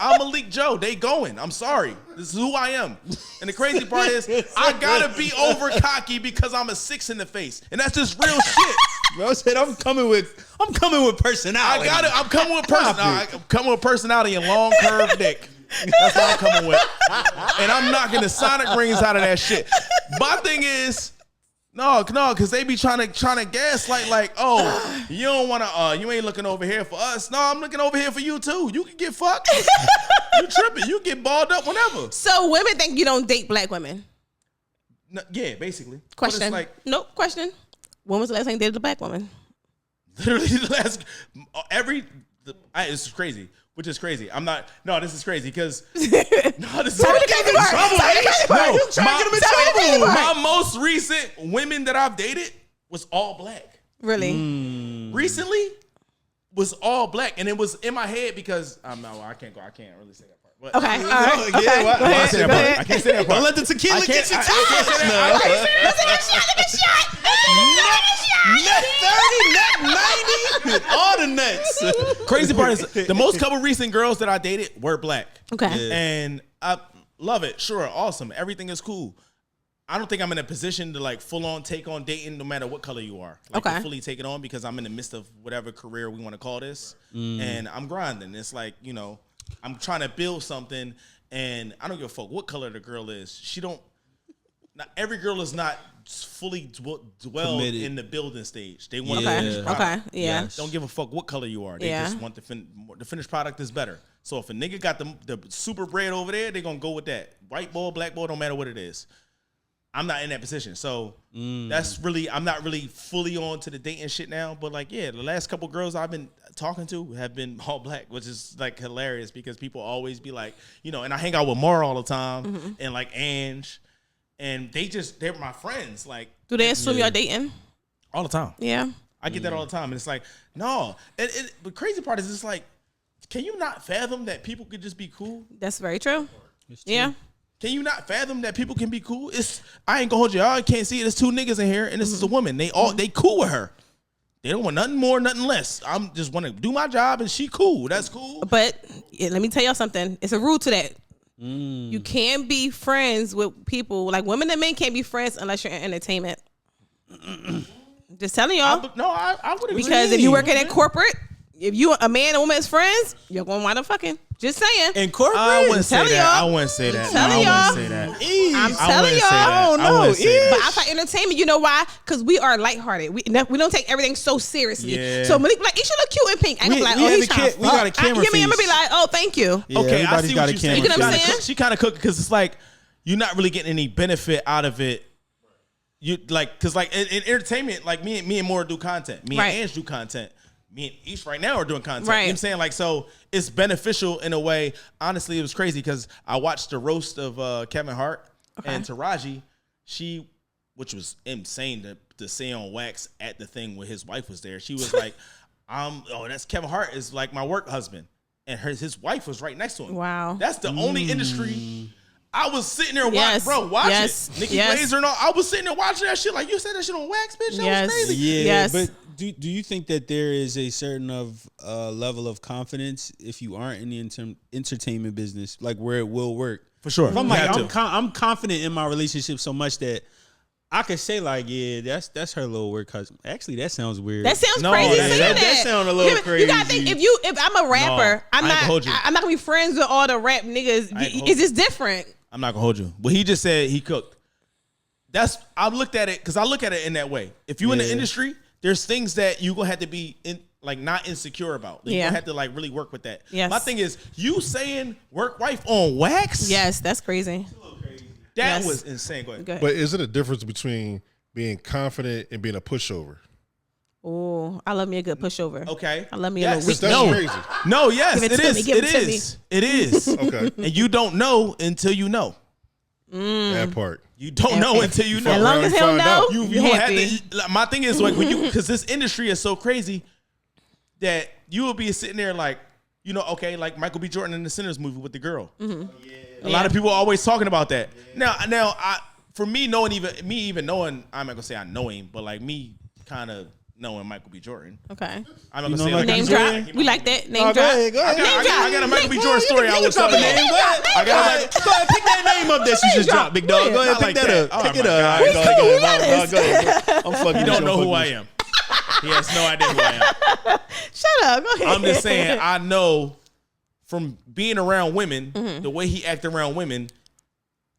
I'm Malik Joe. They going. I'm sorry. This is who I am. And the crazy part is I gotta be over cocky because I'm a 6 in the face, and that's just real shit. Bro said I'm coming with personality. I'm coming with personality. I'm coming with personality and long curved dick. That's what I'm coming with. And I'm knocking the sonic rings out of that shit. My thing is, no, because they be trying to gaslight like, oh, you don't want to, you ain't looking over here for us. No, I'm looking over here for you too. You can get fucked. You tripping. You get balled up whenever. So women think you don't date black women? No, yeah, basically. Question. Nope. Question. When was the last time you dated a black woman? Literally the last, it's crazy. Which is crazy. This is crazy because my most recent women that I've dated was all black. Really? Recently was all black, and it was in my head because I can't really say that part. But, okay. All right. Okay. I can't say that part. Don't let the tequila get you tired. Net 30, net 90, all the nets. Crazy part is the most couple recent girls that I dated were black. Okay. Yeah. And I love it. Sure. Awesome. Everything is cool. I don't think I'm in a position to like full on take on dating no matter what color you are. Like to fully take it on because I'm in the midst of whatever career we want to call this. And I'm grinding. It's like, I'm trying to build something and I don't give a fuck what color the girl is. Not every girl is not fully dwelled in the building stage. They want the finished product. Okay. Yeah. Yes. Don't give a fuck what color you are. They just want the finished product is better. So if a nigga got the super bread over there, they're gonna go with that. White boy, black boy, don't matter what it is. I'm not in that position. So I'm not really fully on to the dating shit now. But like, yeah, the last couple girls I've been talking to have been all black, which is like hilarious because people always be like, and I hang out with Mara all the time and like Ange. And they're my friends. Like, do they assume you're dating? All the time. Yeah. I get that all the time. And it's like, no. And the crazy part is it's like, can you not fathom that people could just be cool? That's very true. Yeah. Can you not fathom that people can be cool? I ain't gonna hold you. I can't see it. There's 2 niggas in here and this is a woman. They cool with her. They don't want nothing more, nothing less. I'm just want to do my job and she cool. That's cool. But let me tell y'all something. It's a rule to that. You can't be friends with people like women and men can't be friends unless you're in entertainment. Just telling y'all. I would agree. Because if you work in corporate, if you a man and woman is friends, you're gonna wind up fucking. Just saying. In corporate, I wouldn't say that. Y'all. I wouldn't say that. I'm telling y'all. I'm telling y'all. I don't know. But outside entertainment, you know why? Because we are lighthearted. We don't take everything so seriously. Yeah. So Malik, like, you should look cute in pink. I'm like, oh, he's trying to we got a camera. I'm gonna be like, oh, thank you. Yeah, okay, I see what you're saying. You know what I'm saying? She kind of cooked because it's like you're not really getting any benefit out of it. You like because like in entertainment, like me and Maura do content. Me and Ange do content. Me and Ish right now are doing content. Right. You know what I'm saying? Like, so it's beneficial in a way. Honestly, it was crazy because I watched the roast of Kevin Hart and Taraji. Which was insane to say on wax at the thing when his wife was there. She was like, that's Kevin Hart is like my work husband. And his wife was right next to him. Wow. That's the only industry I was sitting there watching it. Nikki Glazer and all. I was sitting there watching that shit. Like, you said that shit on wax, bitch. That was crazy. Yeah, but do you think that there is a certain level of confidence if you aren't in the entertainment business, like where it will work? For sure. If I'm like, I'm confident in my relationship so much that I could say like, yeah, that's her little weird cousin. Actually, that sounds weird. That sounds crazy. That sounds a little crazy. You gotta think if I'm a rapper, I'm not gonna be friends with all the rap niggas. It's just different. I'm not gonna hold you. Well, he just said he cooked. I looked at it because I look at it in that way. If you in the industry, there's things that you gonna have to be not insecure about. You gonna have to like really work with that. Yes. My thing is, you saying work wife on wax? Yes, that's crazy. That was insane. Go ahead. But is it a difference between being confident and being a pushover? Oh, I love me a good pushover. Okay. I love me a little weak. That's crazy. No, yes, it is. It is. Okay. And you don't know until you know. That part. You don't know until you know. As long as he'll know, you have to. My thing is like because this industry is so crazy that you will be sitting there like, you know, okay, like Michael B. Jordan in the Sinners movie with the girl. Mm-hmm. A lot of people are always talking about that. Now, for me knowing knowing, I'm not gonna say I know him, but like me kind of knowing Michael B. Jordan. Okay. I'm not gonna say like name drop. We like that name drop. Go ahead. I got a Michael B. Jordan story. I was Go ahead, pick that name up that you just dropped, big dog. Go ahead, pick that up. Pick it up. Go ahead. I'm fucking. You don't know who I am. He has no idea who I am. Shut up. Go ahead. I'm just saying, I know from being around women, the way he acted around women,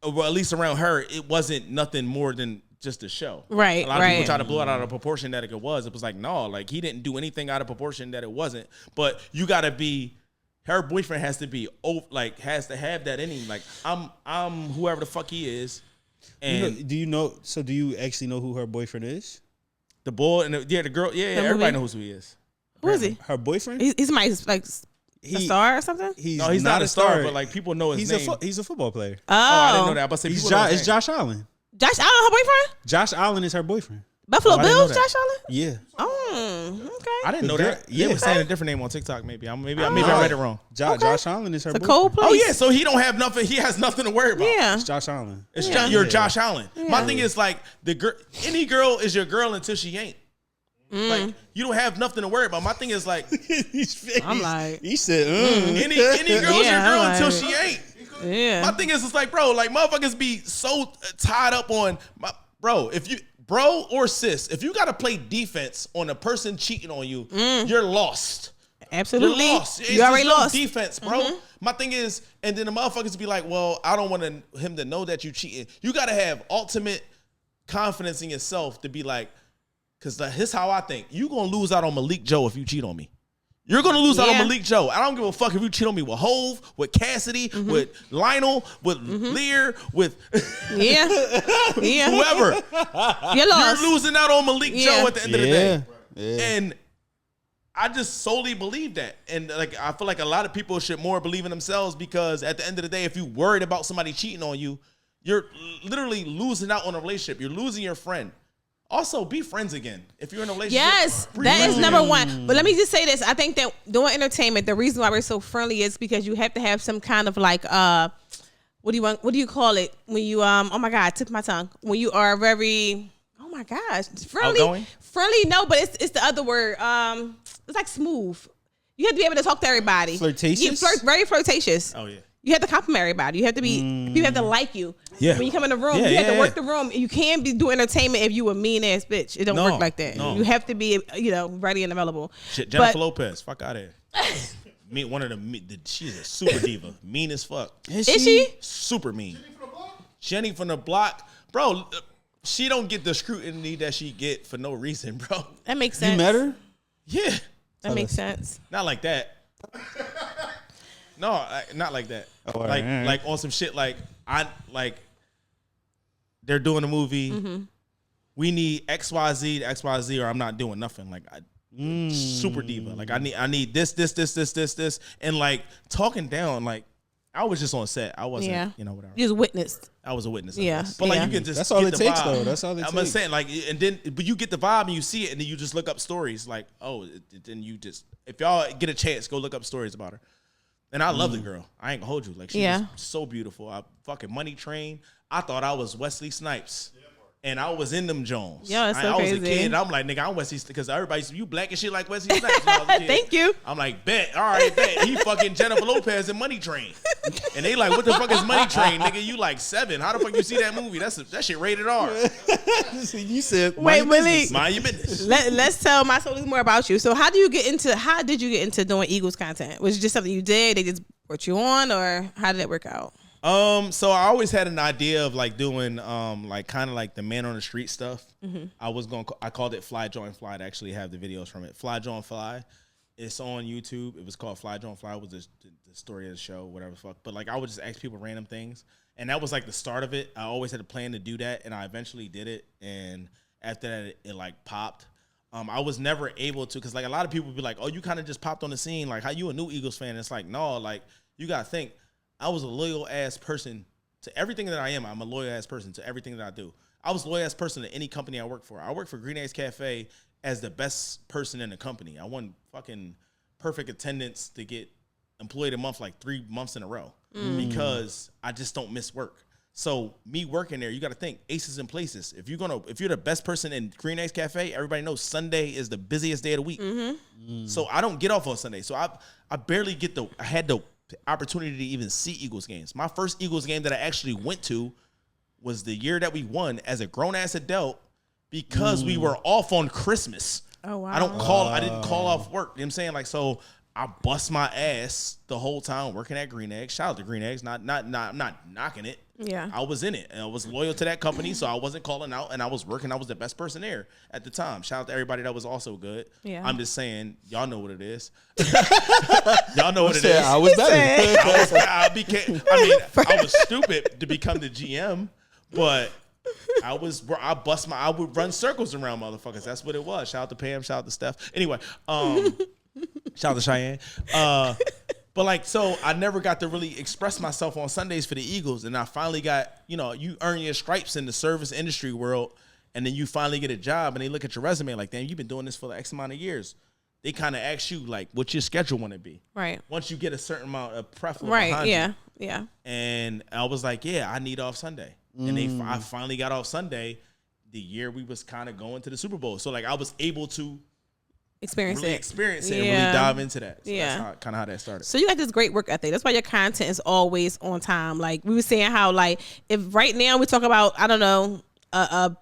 or at least around her, it wasn't nothing more than just a show. Right. A lot of people try to blow it out of proportion that it was. It was like, no, like he didn't do anything out of proportion that it wasn't. But you got to be, her boyfriend has to be, like, has to have that in him. Like, I'm whoever the fuck he is. And do you actually know who her boyfriend is? The boy and the girl, everybody knows who he is. Who is he? Her boyfriend? He's my like a star or something? He's not a star, but like people know his name. He's a football player. Oh, I didn't know that. But say it's Josh Allen. Josh Allen, her boyfriend? Josh Allen is her boyfriend. Buffalo Bills, Josh Allen? Yeah. Oh, okay. I didn't know that. Yeah, they were saying a different name on TikTok. Maybe I read it wrong. Josh Allen is her boyfriend. Cold place. Oh yeah, so he don't have nothing. He has nothing to worry about. Yeah, it's Josh Allen. You're Josh Allen. Yeah. My thing is like the girl. Any girl is your girl until she ain't. Like you don't have nothing to worry about. My thing is like, I'm like, he said, any girl's your girl until she ain't. Yeah. My thing is, it's like, bro, like motherfuckers be so tied up on bro or sis, if you got to play defense on a person cheating on you, you're lost. Absolutely. You're lost. You already lost. Defense, bro. Mm-hmm. My thing is, and then the motherfuckers be like, well, I don't want him to know that you cheating. You got to have ultimate confidence in yourself to be like, because here's how I think. You're going to lose out on Malik Joe if you cheat on me. You're going to lose out on Malik Joe. I don't give a fuck if you cheat on me with Hove, with Cassidy, with Lionel, with Lear, with whoever. You're losing out on Malik Joe at the end of the day. Yeah. And I just solely believe that. And like I feel like a lot of people should more believe in themselves because at the end of the day, if you're worried about somebody cheating on you, you're literally losing out on a relationship. You're losing your friend. Also, be friends again. If you're in a relationship. Yes, that is number one. But let me just say this. I think that doing entertainment, the reason why we're so friendly is because you have to have some kind of like, what do you call it? When you, oh my God, tip my tongue. When you are very, oh my gosh, friendly. Outgoing? Friendly, no, but it's the other word. It's like smooth. You have to be able to talk to everybody. Flirtatious? Very flirtatious. Oh, yeah. You have to compliment everybody. You have to be, people have to like you. Yeah. When you come in the room, you have to work the room. You can't be doing entertainment if you a mean ass bitch. It don't work like that. No. You have to be, ready and available. Shit, Jennifer Lopez, fuck out of here. Meet one of the, she's a super diva. Mean as fuck. Is she? Super mean. Jenny from the block. Bro, she don't get the scrutiny that she get for no reason, bro. That makes sense. You met her? Yeah. That makes sense. Not like that. No, not like that. Oh, like on some shit like they're doing a movie. Mm-hmm. We need XYZ to XYZ or I'm not doing nothing. Like super diva. Like I need this and like talking down like I was just on set. I wasn't, whatever. You just witnessed. I was a witness. Yeah. But like you can just that's all it takes vibe. though. That's all it takes. I'm saying like and then but you get the vibe and you see it and then you just look up stories like then you just if y'all get a chance go look up stories about her. And I love the girl. I ain't gonna hold you. Like, she was so beautiful. I fucking Money Train. I thought I was Wesley Snipes. And I was in them Jones. Yo, that's so crazy. I was a kid. And I'm like, nigga, I'm Wesley, because everybody, you black and shit like Wesley Snipes. When I was a kid. Thank you. I'm like, bet. All right, bet. He fucking Jennifer Lopez in Money Train. And they like, what the fuck is Money Train, nigga? You like 7. How the fuck you see that movie? That shit rated R. You said, wait, Malik. Mind your business. Let's tell my Soulies more about you. So how did you get into doing Eagles content? Was it just something you did? They just brought you on, or how did that work out? So I always had an idea of like doing like kind of like the man on the street stuff. Mm-hmm. I called it Fly Join Fly to actually have the videos from it. Fly Join Fly. It's on YouTube. It was called Fly Join Fly. Was the story of the show, whatever the fuck. But like I would just ask people random things, and that was like the start of it. I always had a plan to do that, and I eventually did it. And after that, it like popped. I was never able to, because like a lot of people would be like, "Oh, you kind of just popped on the scene. Like, how you a new Eagles fan?" It's like, no, like you gotta think. I was a loyal ass person to everything that I am. I'm a loyal ass person to everything that I do. I was a loyal ass person to any company I work for. I work for Green Eggs Cafe as the best person in the company. I won fucking perfect attendance to get employee of the month like 3 months in a row because I just don't miss work. So me working there, you got to think aces and places. If you're the best person in Green Eggs Cafe, everybody knows Sunday is the busiest day of the week. So I don't get off on Sunday. So I barely I had the opportunity to even see Eagles games. My first Eagles game that I actually went to was the year that we won as a grown-ass adult because we were off on Christmas. Oh, wow. I didn't call off work. You know what I'm saying? Like, so I bust my ass the whole time working at Green Eggs. Shout out to Green Eggs. Not knocking it. Yeah. I was in it, and I was loyal to that company, so I wasn't calling out, and I was working. I was the best person there at the time. Shout out to everybody that was also good. Yeah. I'm just saying, y'all know what it is. Y'all know what it is. I was better. I was stupid to become the GM, but I would run circles around motherfuckers. That's what it was. Shout out to Pam. Shout out to Steph. Anyway, shout out to Cheyenne. But like, so I never got to really express myself on Sundays for the Eagles. And I finally got, you earn your stripes in the service industry world. And then you finally get a job and they look at your resume like, damn, you've been doing this for the X amount of years. They kind of ask you like, what's your schedule want to be? Right. Once you get a certain amount of preference. Right. Yeah. You. Yeah. And I was like, yeah, I need off Sunday. And I finally got off Sunday the year we was kind of going to the Super Bowl. So like I was able to experience it and really dive into that. So that's kind of how that started. So you got this great work ethic. That's why your content is always on time. Like we were saying how like if right now we talk about, I don't know, a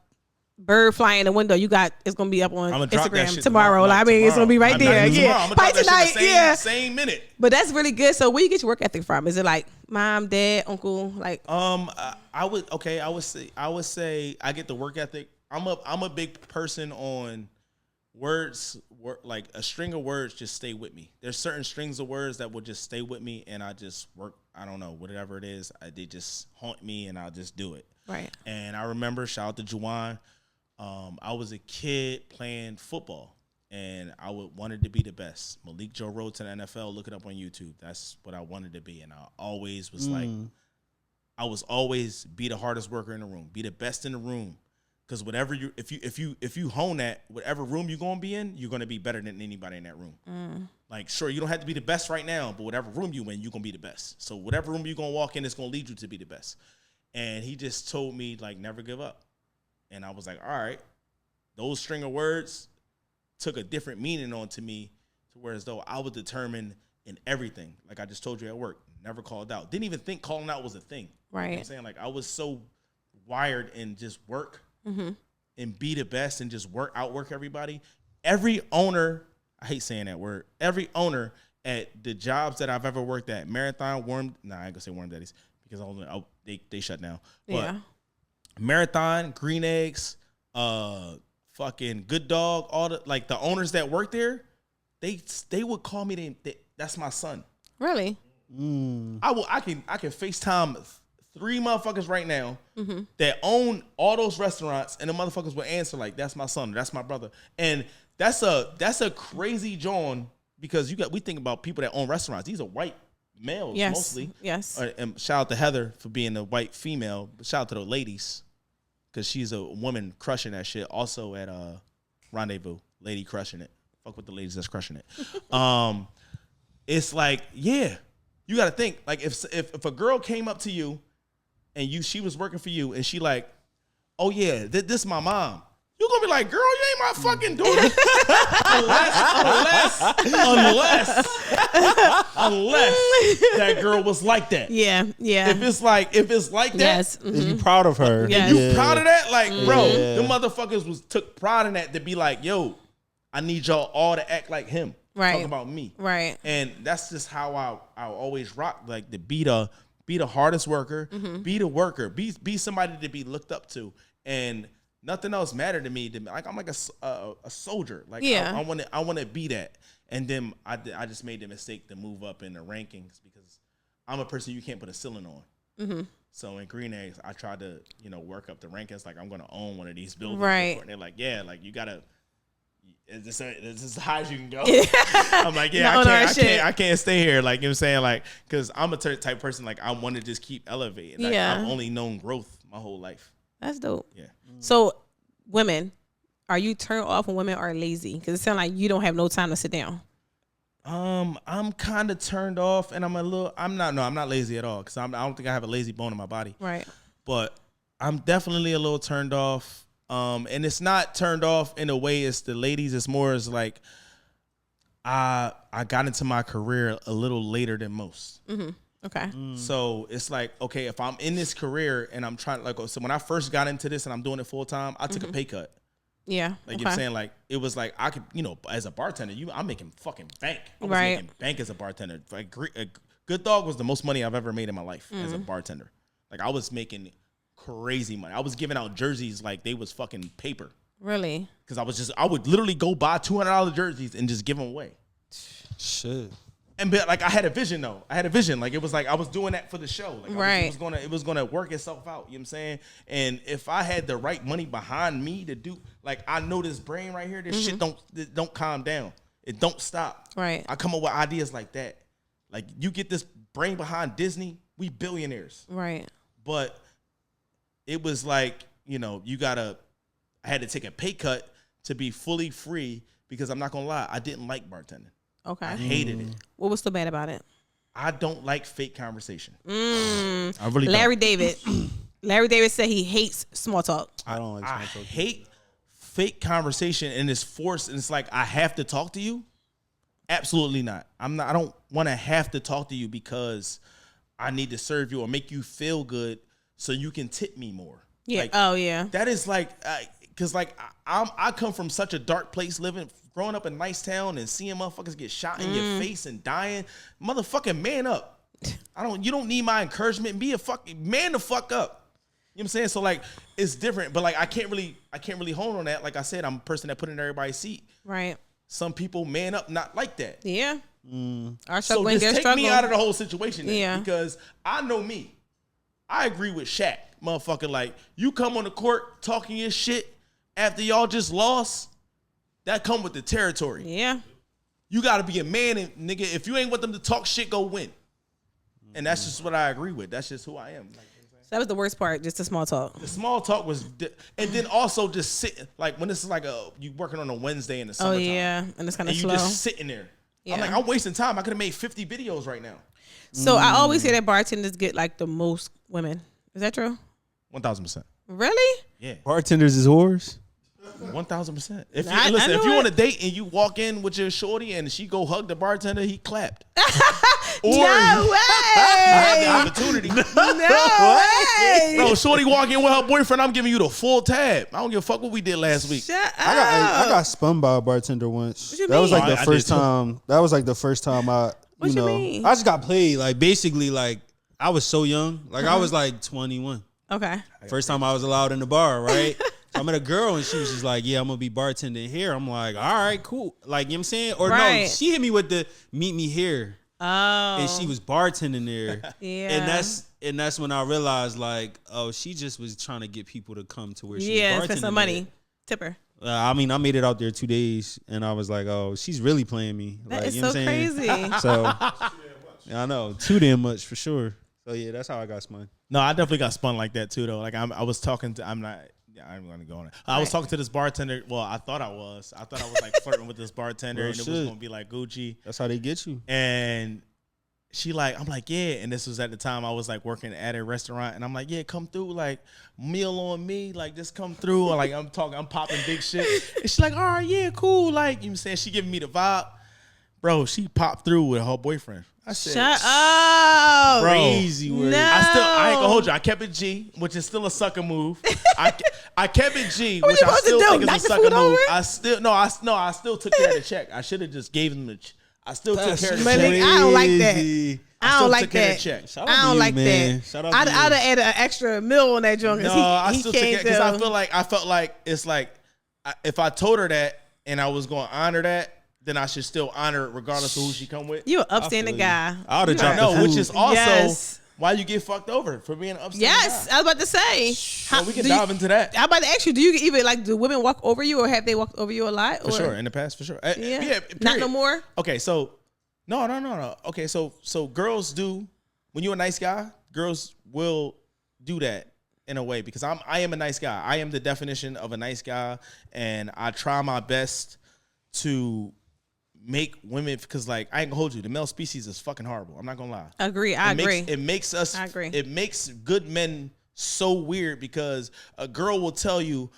bird flying in the window, it's gonna be up on Instagram tomorrow. Like, tomorrow. It's gonna be right there. Yeah. By tonight. Same minute. But that's really good. So where you get your work ethic from? Is it like mom, dad, uncle? Like I would say I get the work ethic. I'm a big person on words, like a string of words just stay with me. There's certain strings of words that will just stay with me, and I just work. I don't know, whatever it is, they just haunt me, and I'll just do it. Right. And I remember, shout out to Juwan, I was a kid playing football, and I wanted to be the best. Malik Joe road to the NFL. Look it up on YouTube. That's what I wanted to be, and I always was like, I was always be the hardest worker in the room, be the best in the room. Because whatever if you hone that, whatever room you're gonna be in, you're gonna be better than anybody in that room. Like, sure, you don't have to be the best right now, but whatever room you in, you're gonna be the best. So whatever room you're gonna walk in, it's gonna lead you to be the best. And he just told me like, never give up. And I was like, all right. Those string of words took a different meaning onto me, to where as though I was determined in everything. Like I just told you at work, never called out. Didn't even think calling out was a thing. Right. You know what I'm saying? Like I was so wired in just work. And be the best and just outwork everybody. Every owner, I hate saying that word, every owner at the jobs that I've ever worked at, Marathon, I ain't gonna say Worm Daddies because they shut down. But Marathon, Green Eggs, fucking Good Dog, all the owners that work there, they would call me that's my son. Really? I can FaceTime 3 motherfuckers right now that own all those restaurants, and the motherfuckers will answer like, "That's my son, that's my brother," and that's a crazy John, because we think about people that own restaurants. These are white males mostly. Yes. And shout out to Heather for being a white female. But shout out to the ladies, because she's a woman crushing that shit. Also at Rendezvous, lady crushing it. Fuck with the ladies that's crushing it. It's like, yeah. you got to think like if a girl came up to you and she was working for you and she like, oh yeah, this my mom. You're gonna be like, girl, you ain't my fucking daughter. unless that girl was like that. Yeah. If it's like that, yes. Is you proud of her? Yes. You proud of that? Like, bro, the motherfuckers took pride in that to be like, yo, I need y'all all to act like him. Right. Talk about me. Right. And that's just how I always rock. Like to be the hardest worker, be the worker, be somebody to be looked up to, and nothing else mattered to me. Like I'm like a soldier. Like I want to be that. And then I just made the mistake to move up in the rankings because I'm a person you can't put a ceiling on. Mm-hmm. So in Green Eggs, I tried to work up the rankings. Like I'm going to own one of these buildings. Right. And they're like, yeah, like you gotta. This is as high as you can go. I'm like, yeah, I can't stay here. Like, you know what I'm saying? Like, because I'm a type of person, like, I want to just keep elevating. Like, I've only known growth my whole life. That's dope. Yeah. So, women, are you turned off when women are lazy? Because it sounds like you don't have no time to sit down. I'm kind of turned off, and I'm not lazy at all, because I don't think I have a lazy bone in my body. Right. But I'm definitely a little turned off. And it's not turned off in a way as the ladies. It's more as like I got into my career a little later than most. Mm-hmm. Okay. So it's like, okay, if I'm in this career and I'm trying so when I first got into this and I'm doing it full time, I took a pay cut. Yeah. Like you know what I'm saying? Like it was like I could, as a bartender, I'm making fucking bank. I was making bank as a bartender. Like Good Dog was the most money I've ever made in my life as a bartender. Like I was making crazy money. I was giving out jerseys like they was fucking paper. Really? Because I would literally go buy $200 jerseys and just give them away. Shit. And but like I had a vision though. Like it was like I was doing that for the show. Like right. It was gonna work itself out. You know what I'm saying? And if I had the right money behind me to do, like I know this brain right here, this shit don't calm down. It don't stop. Right. I come up with ideas like that. Like you get this brain behind Disney, we billionaires. Right. But it was like, I had to take a pay cut to be fully free because I'm not going to lie, I didn't like bartending. Okay. I hated it. What was so bad about it? I don't like fake conversation. I really Larry don't. David. Larry David said he hates small talk. I don't like small talk. I hate fake conversation and it's forced and it's like I have to talk to you. Absolutely not. I don't want to have to talk to you because I need to serve you or make you feel good so you can tip me more. Yeah. Like, yeah. That is like, because like I come from such a dark place, growing up in Nice Town and seeing motherfuckers get shot in your face and dying. Motherfucking man up. You don't need my encouragement. Be a fucking man the fuck up. You know what I'm saying? So like it's different, but like I can't really hone on that. Like I said, I'm a person that put in everybody's seat. Right. Some people man up not like that. Yeah. So just take me out of the whole situation then, because I know me. I agree with Shaq, motherfucker. Like, you come on the court talking your shit after y'all just lost, that come with the territory. Yeah. You got to be a man, and nigga, if you ain't want them to talk shit, go win. And that's just what I agree with. That's just who I am. So that was the worst part, just the small talk. The small talk was, and then also just sitting, like when this is like you working on a Wednesday in the summertime. Oh, yeah, and it's kind of slow. You just sitting there. Yeah. I'm like, I'm wasting time. I could have made 50 videos right now. So I always hear that bartenders get like the most women. Is that true? 1,000%. Really? Yeah. Bartenders is whores? 1,000%. If you on a date and you walk in with your shorty and she go hug the bartender, he clapped. Or no way. I had the opportunity. No way. Bro, shorty walk in with her boyfriend, I'm giving you the full tab. I don't give a fuck what we did last week. Shut up. I got spun by a bartender once. What you that was mean? like the first time. That was like the first time I mean? I just got played. Like basically like I was so young. Like I was like 21. Okay. First time I was allowed in the bar, right? So I met a girl and she was just like, yeah, I'm gonna be bartending here. I'm like, all right, cool. Like, you know what I'm saying? Or no, she hit me with the meet me here. Oh. And she was bartending there. Yeah. And that's when I realized like, oh, she just was trying to get people to come to where she was bartending. Spend some money. Tip her. I mean, I made it out there 2 days and I was like, oh, she's really playing me. That like, is you know so what I'm saying? crazy. So I know, too damn much for sure. So yeah, that's how I got spun. No, I definitely got spun like that too though. Like I was talking to, I'm gonna go on it. I was talking to this bartender. Well, I thought I was like flirting with this bartender, and it was gonna be like Gucci. That's how they get you. And she like, I'm like, yeah. And this was at the time I was like working at a restaurant. And I'm like, yeah, come through. Like, meal on me. Like, just come through. Or like, I'm popping big shit. And she's like, all right, yeah, cool. Like, you know what I'm saying? She giving me the vibe. Bro, she popped through with her boyfriend. I said, shut up. Crazy word. No. I ain't gonna hold you. I kept it G, which is still a sucker move. I kept it G, which I still think is a sucker move. I still took care of the check. I should have just gave them the I still took care of the check. I don't like that. I don't like that. I don't like that. I'd have added an extra meal on that joint. No, I still took it because I felt like it's like if I told her that and I was going to honor that, then I should still honor it regardless of who she come with. You're an upstanding guy. I would have dropped the food. Which is also why you get fucked over for being an upstanding guy. I was about to say. Well, we can dive into that. I'm about to ask you, do you even do women walk over you or have they walked over you a lot? For sure. In the past, for sure. Yeah. Not no more? Okay, so no. Okay, so girls do, when you're a nice guy, girls will do that in a way because I am a nice guy. I am the definition of a nice guy, and I try my best to make women, because like I ain't gonna hold you, the male species is fucking horrible. I'm not gonna lie. I agree. It makes us. I agree. It makes good men so weird because a girl will tell you,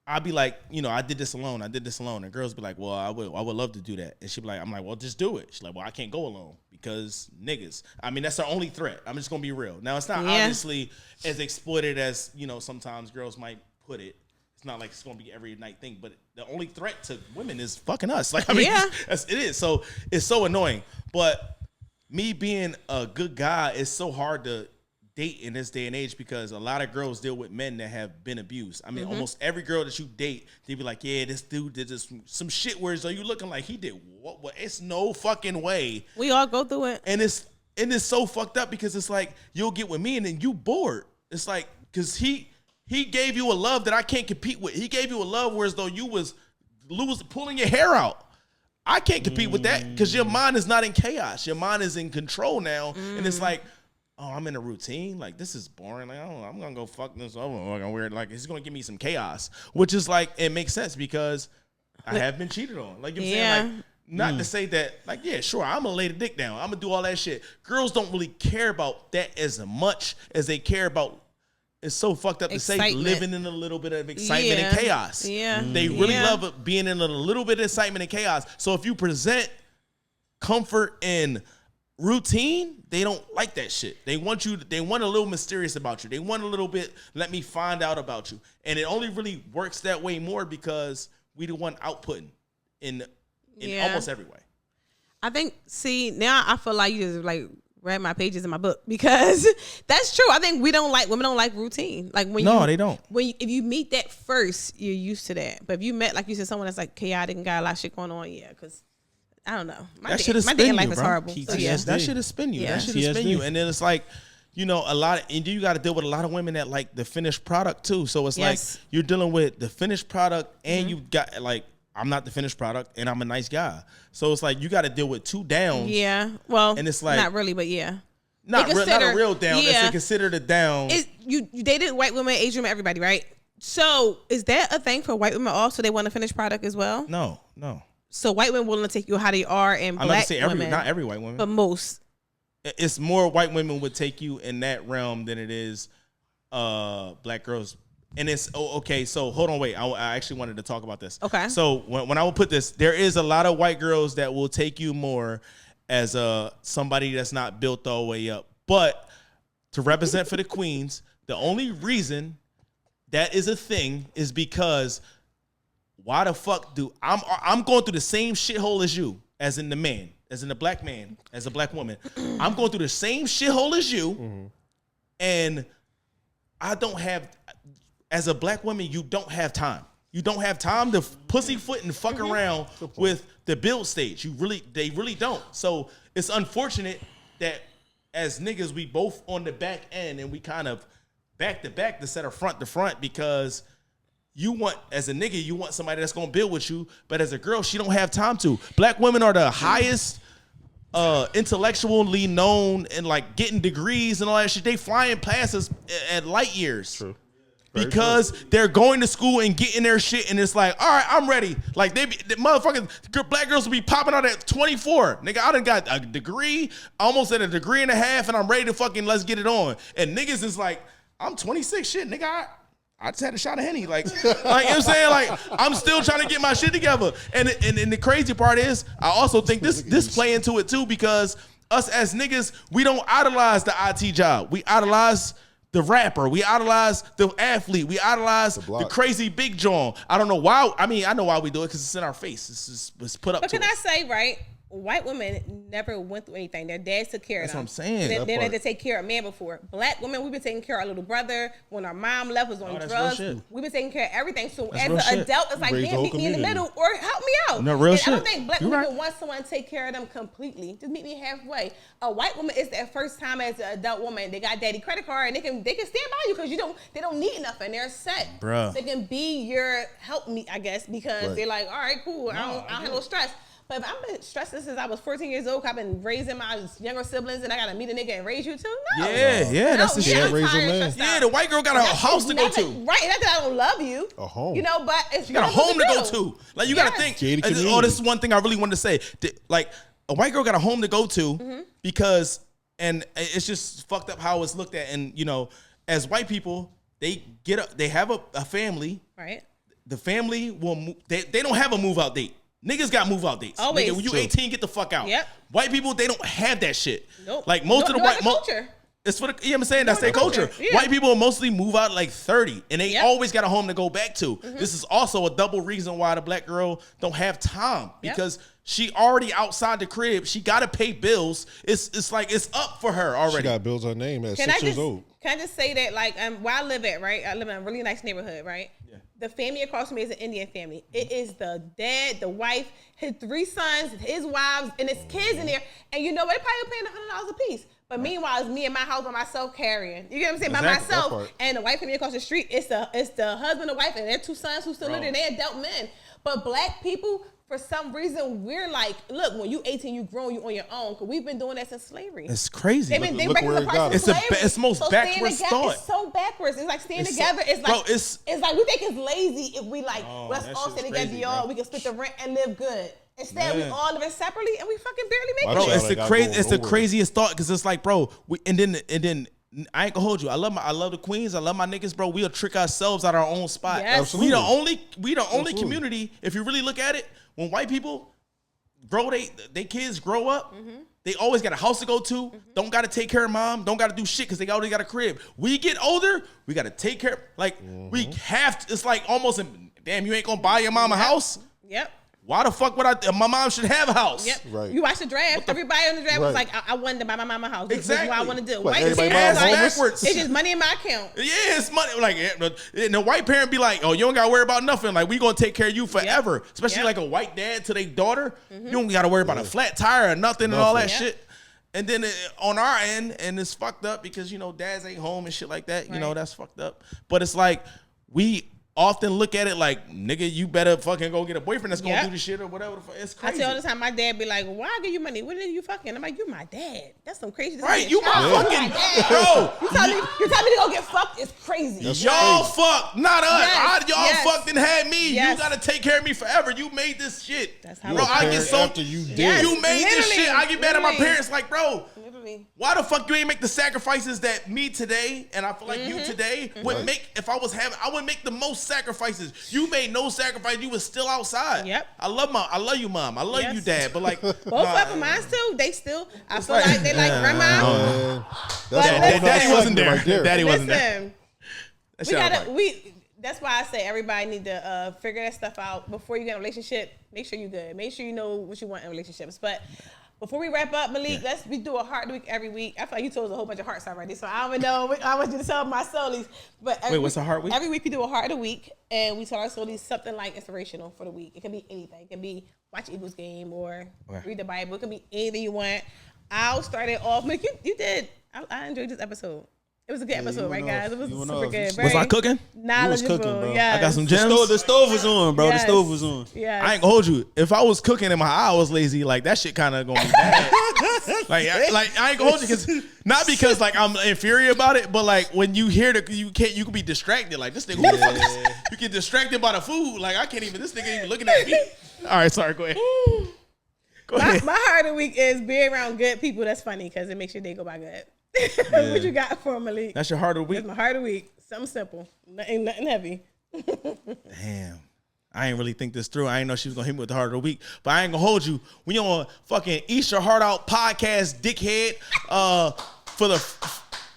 I'll be like, I did this alone. And girls be like, well, I would love to do that. And she'll be like, I'm like, well, just do it. She's like, well, I can't go alone because niggas. I mean, that's our only threat. I'm just gonna be real. Now, it's not obviously as exploited as sometimes girls might put it. It's not like it's gonna be every night thing, but the only threat to women is fucking us. Like, I mean, it is. So it's so annoying. But me being a good guy is so hard to date in this day and age because a lot of girls deal with men that have been abused. I mean, almost every girl that you date, they be like, yeah, this dude did some shit where are you looking like he did what? It's no fucking way. We all go through it. And it's so fucked up because it's like you'll get with me and then you bored. It's like because he gave you a love that I can't compete with. He gave you a love whereas though you was pulling your hair out. I can't compete with that because your mind is not in chaos. Your mind is in control now. And it's like, oh, I'm in a routine. Like, this is boring. Like, I'm going to go fuck this over. Weird. Like, it's going to give me some chaos, which is like, it makes sense because I have been cheated on. Like, you know what I'm saying? Like, not to say that, like, yeah, sure, I'm going to lay the dick down. I'm going to do all that shit. Girls don't really care about that as much as they care about, it's so fucked up to say, living in a little bit of excitement and chaos. Yeah. They really love being in a little bit of excitement and chaos. So if you present comfort and routine, they don't like that shit. They want a little mysterious about you. They want a little bit, let me find out about you. And it only really works that way more because we the one outputting in almost every way. I think, now I feel like you just like read my pages in my book because that's true. I think women don't like routine. Like they don't. If you meet that first, you're used to that. But if you met, like you said, someone that's like chaotic and got a lot of shit going on, because I don't know. My dating life is horrible. That shit is spin you. That shit is spin you. And then it's like, and you got to deal with a lot of women that like the finished product too. So it's like you're dealing with the finished product and you got like, I'm not the finished product and I'm a nice guy. So it's like you got to deal with two downs. Yeah. Well, and it's like, not really, but yeah. Not a real down. Yeah. It's considered a down. You dated white women, Asian women, everybody, right? So is that a thing for white women also? They want a finished product as well? No. So white women willing to take you how they are, and I'm black women, not every white woman, but most. It's more white women would take you in that realm than it is black girls. And it's okay. So hold on, wait. I actually wanted to talk about this. Okay. So when I will put this, there is a lot of white girls that will take you more as somebody that's not built all the way up, but to represent for the queens, the only reason that is a thing is because. Why the fuck I'm going through the same shithole as you, as in the man, as in the black man, as a black woman. I'm going through the same shithole as you, and I don't have, as a black woman, you don't have time. You don't have time to pussyfoot and fuck around with the build stage. They really don't. So it's unfortunate that as niggas, we both on the back end and we kind of back to back instead of front to front because as a nigga, you want somebody that's gonna build with you, but as a girl, she don't have time to. Black women are the highest intellectually known and like getting degrees and all that shit. They flying past us at light years. True. because they're going to school and getting their shit, and it's like, all right, I'm ready. Like the motherfucking black girls will be popping out at 24. Nigga, I done got a degree, almost at a degree and a half, and I'm ready to fucking let's get it on. And niggas is like, I'm 26, shit, nigga. I just had a shot of Henny, like you know what I'm saying? Like, I'm still trying to get my shit together. And the crazy part is, I also think this play into it too, because us as niggas, we don't idolize the IT job. We idolize the rapper. We idolize the athlete. We idolize the crazy big John. I don't know why. I mean, I know why we do it, because it's in our face. It's put up. But to can us. I say, right? White women never went through anything. Their dads took care of them. That's what I'm saying. They had to take care of a man before. Black women, we've been taking care of our little brother. When our mom left, was on drugs. We've been taking care of everything. So as an adult, it's like, man, meet me in the middle or help me out. No, real shit. I don't think black women want someone to take care of them completely. Just meet me halfway. A white woman is their first time as an adult woman. They got daddy credit card, and they can stand by you because they don't need nothing. They're set. Bruh. They can be your help me, I guess, because they're like, all right, cool. I don't have no stress. But I've been stressing since I was 14 years old. I've been raising my younger siblings, and I gotta meet a nigga and raise you too. No. Yeah, that's the shit. Raise a man. Yeah, the white girl got a house to go to. Right, not that I don't love you. A home. You know, but it's you got a home to go to. Like, you gotta think. Oh, this is one thing I really wanted to say. Like, a white girl got a home to go to because, and it's just fucked up how it's looked at. And you know, as white people, they have a family. Right. The family will move. They don't have a move out date. Niggas got move out dates. Always. Nigga, when you 18, get the fuck out. Yep. White people, they don't have that shit. Nope. Like most of the white culture. It's for the, you know what I'm saying? That's their culture. Yeah. White people mostly move out at like 30, and they always got a home to go back to. This is also a double reason why the black girl don't have time, because she already outside the crib. She got to pay bills. It's like it's up for her already. She got bills on name at 6 years old. Can I just say that, like, where I live at, right? I live in a really nice neighborhood, right? Yeah. The family across from me is an Indian family. It is the dad, the wife, his 3 sons, his wives, and his kids in there. And you know what? They probably paying $100 a piece. But meanwhile, it's me and my house by myself carrying. You get what I'm saying? Exactly. By myself. And the white family across the street, it's the husband and wife and their 2 sons who still live there. They're adult men. But black people, for some reason, we're like, look, when you 18, you grown, you on your own. Because we've been doing that since slavery. It's crazy. They breaking the price of slavery. It's most backwards thought. It's so backwards. It's like staying together. It's like, it's like we think it's lazy if we like, let's all stay together, y'all. We can split the rent and live good. Instead, we all living separately and we fucking barely make it. Bro, it's the craziest thought, because it's like, bro, and then I ain't gonna hold you. I love the queens. I love my niggas, bro. We'll trick ourselves out our own spot. Yes. We the only community. If you really look at it, when white people grow, they kids grow up. They always got a house to go to. Don't got to take care of mom. Don't got to do shit because they already got a crib. We get older, we got to take care. Like we have to. It's like almost. Damn, you ain't gonna buy your mom a house. Yep. Why the fuck would I? My mom should have a house. Yep. Right. You watch the draft. Everybody on the draft was like, I wanted to buy my mama a house. Exactly. This is what I want to do. What, white people backwards. It's just money in my account. Yeah, it's money. Like, and the white parent be like, oh, you don't got to worry about nothing. Like, we going to take care of you forever. Especially like a white dad to their daughter. You don't got to worry about a flat tire or nothing and all that shit. And then on our end, and it's fucked up because, you know, dads ain't home and shit like that. You know, that's fucked up. But it's like, we often look at it like, nigga, you better fucking go get a boyfriend that's gonna do this shit or whatever. It's crazy. I tell all the time, my dad be like, why I give you money? When are you fucking? I'm like, you my dad. That's some crazy shit. Right, you my fucking bro. You tell me to go get fucked. It's crazy. Y'all fucked, not us. Y'all fucked and had me. Yes. You gotta take care of me forever. You made this shit. That's how bro, I get so after you did. You made this shit. I get mad at my parents like, bro, why the fuck you ain't make the sacrifices that me today and I feel like you today would make if I was having? I would make the most sacrifices. You made no sacrifice. You was still outside. Yep. I love you, mom. I love you, dad. But like both of them, mine too. They still. I feel like they like grandma. Daddy wasn't there. Daddy wasn't there. That's why I say everybody need to figure that stuff out before you get in a relationship. Make sure you're good. Make sure you know what you want in relationships. But before we wrap up, Malik, we do a heart week every week. I feel like you told us a whole bunch of hearts already, so I don't even know. I want you to tell my Soulies. But what's a heart week? Every week we do a heart of the week, and we tell our Soulies something like inspirational for the week. It can be anything. It can be watch Eagles game or read the Bible. It can be anything you want. I'll start it off. Malik, you did. I enjoyed this episode. It was a good episode, right, guys? It was super off. good. Was I cooking? Knowledgeable. cooking, bro. Yes. I got some gems. The stove was on, bro. Yes. The stove was on. Yeah. I ain't gonna hold you. If I was cooking and my eye was lazy, like that shit kind of gonna be bad. I ain't gonna hold you because not because like I'm inferior about it, but like when you hear you can be distracted. Like this nigga, who the fuck is, you get distracted by the food. Like I can't even. This nigga ain't even looking at me. All right, sorry. Go ahead. Go ahead. My heart of the week is be around good people. That's funny because it makes your day go by good. What you got for Malik? That's your heart of the week. That's my heart of the week. Something simple. Nothing heavy. Damn. I ain't really think this through. I ain't know she was gonna hit me with the heart of the week, but I ain't gonna hold you. We on fucking Eat Your Heart Out podcast, dickhead.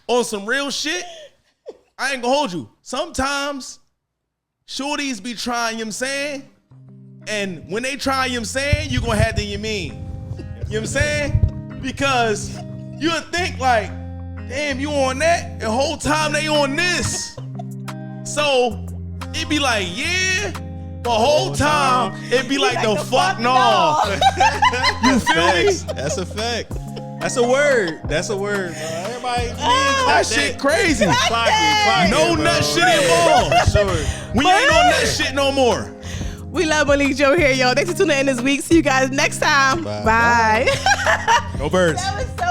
On some real shit. I ain't gonna hold you. Sometimes shorties be trying, you know what I'm saying? And when they try, you know what I'm saying, you gonna have the you mean. You know what I'm saying? Because you would think like, damn, you on that? The whole time they on this. So it be like, yeah. The whole time it be like the fuck no. You feel me? That's a fact. That's a word. That's a word, bro. Everybody, that shit crazy. Clock it, no bro. nut shit involved. Sure. We ain't on that shit no more. We love Malik Joe here, yo. Thanks for tuning in this week. See you guys next time. Bye. No birds. That was so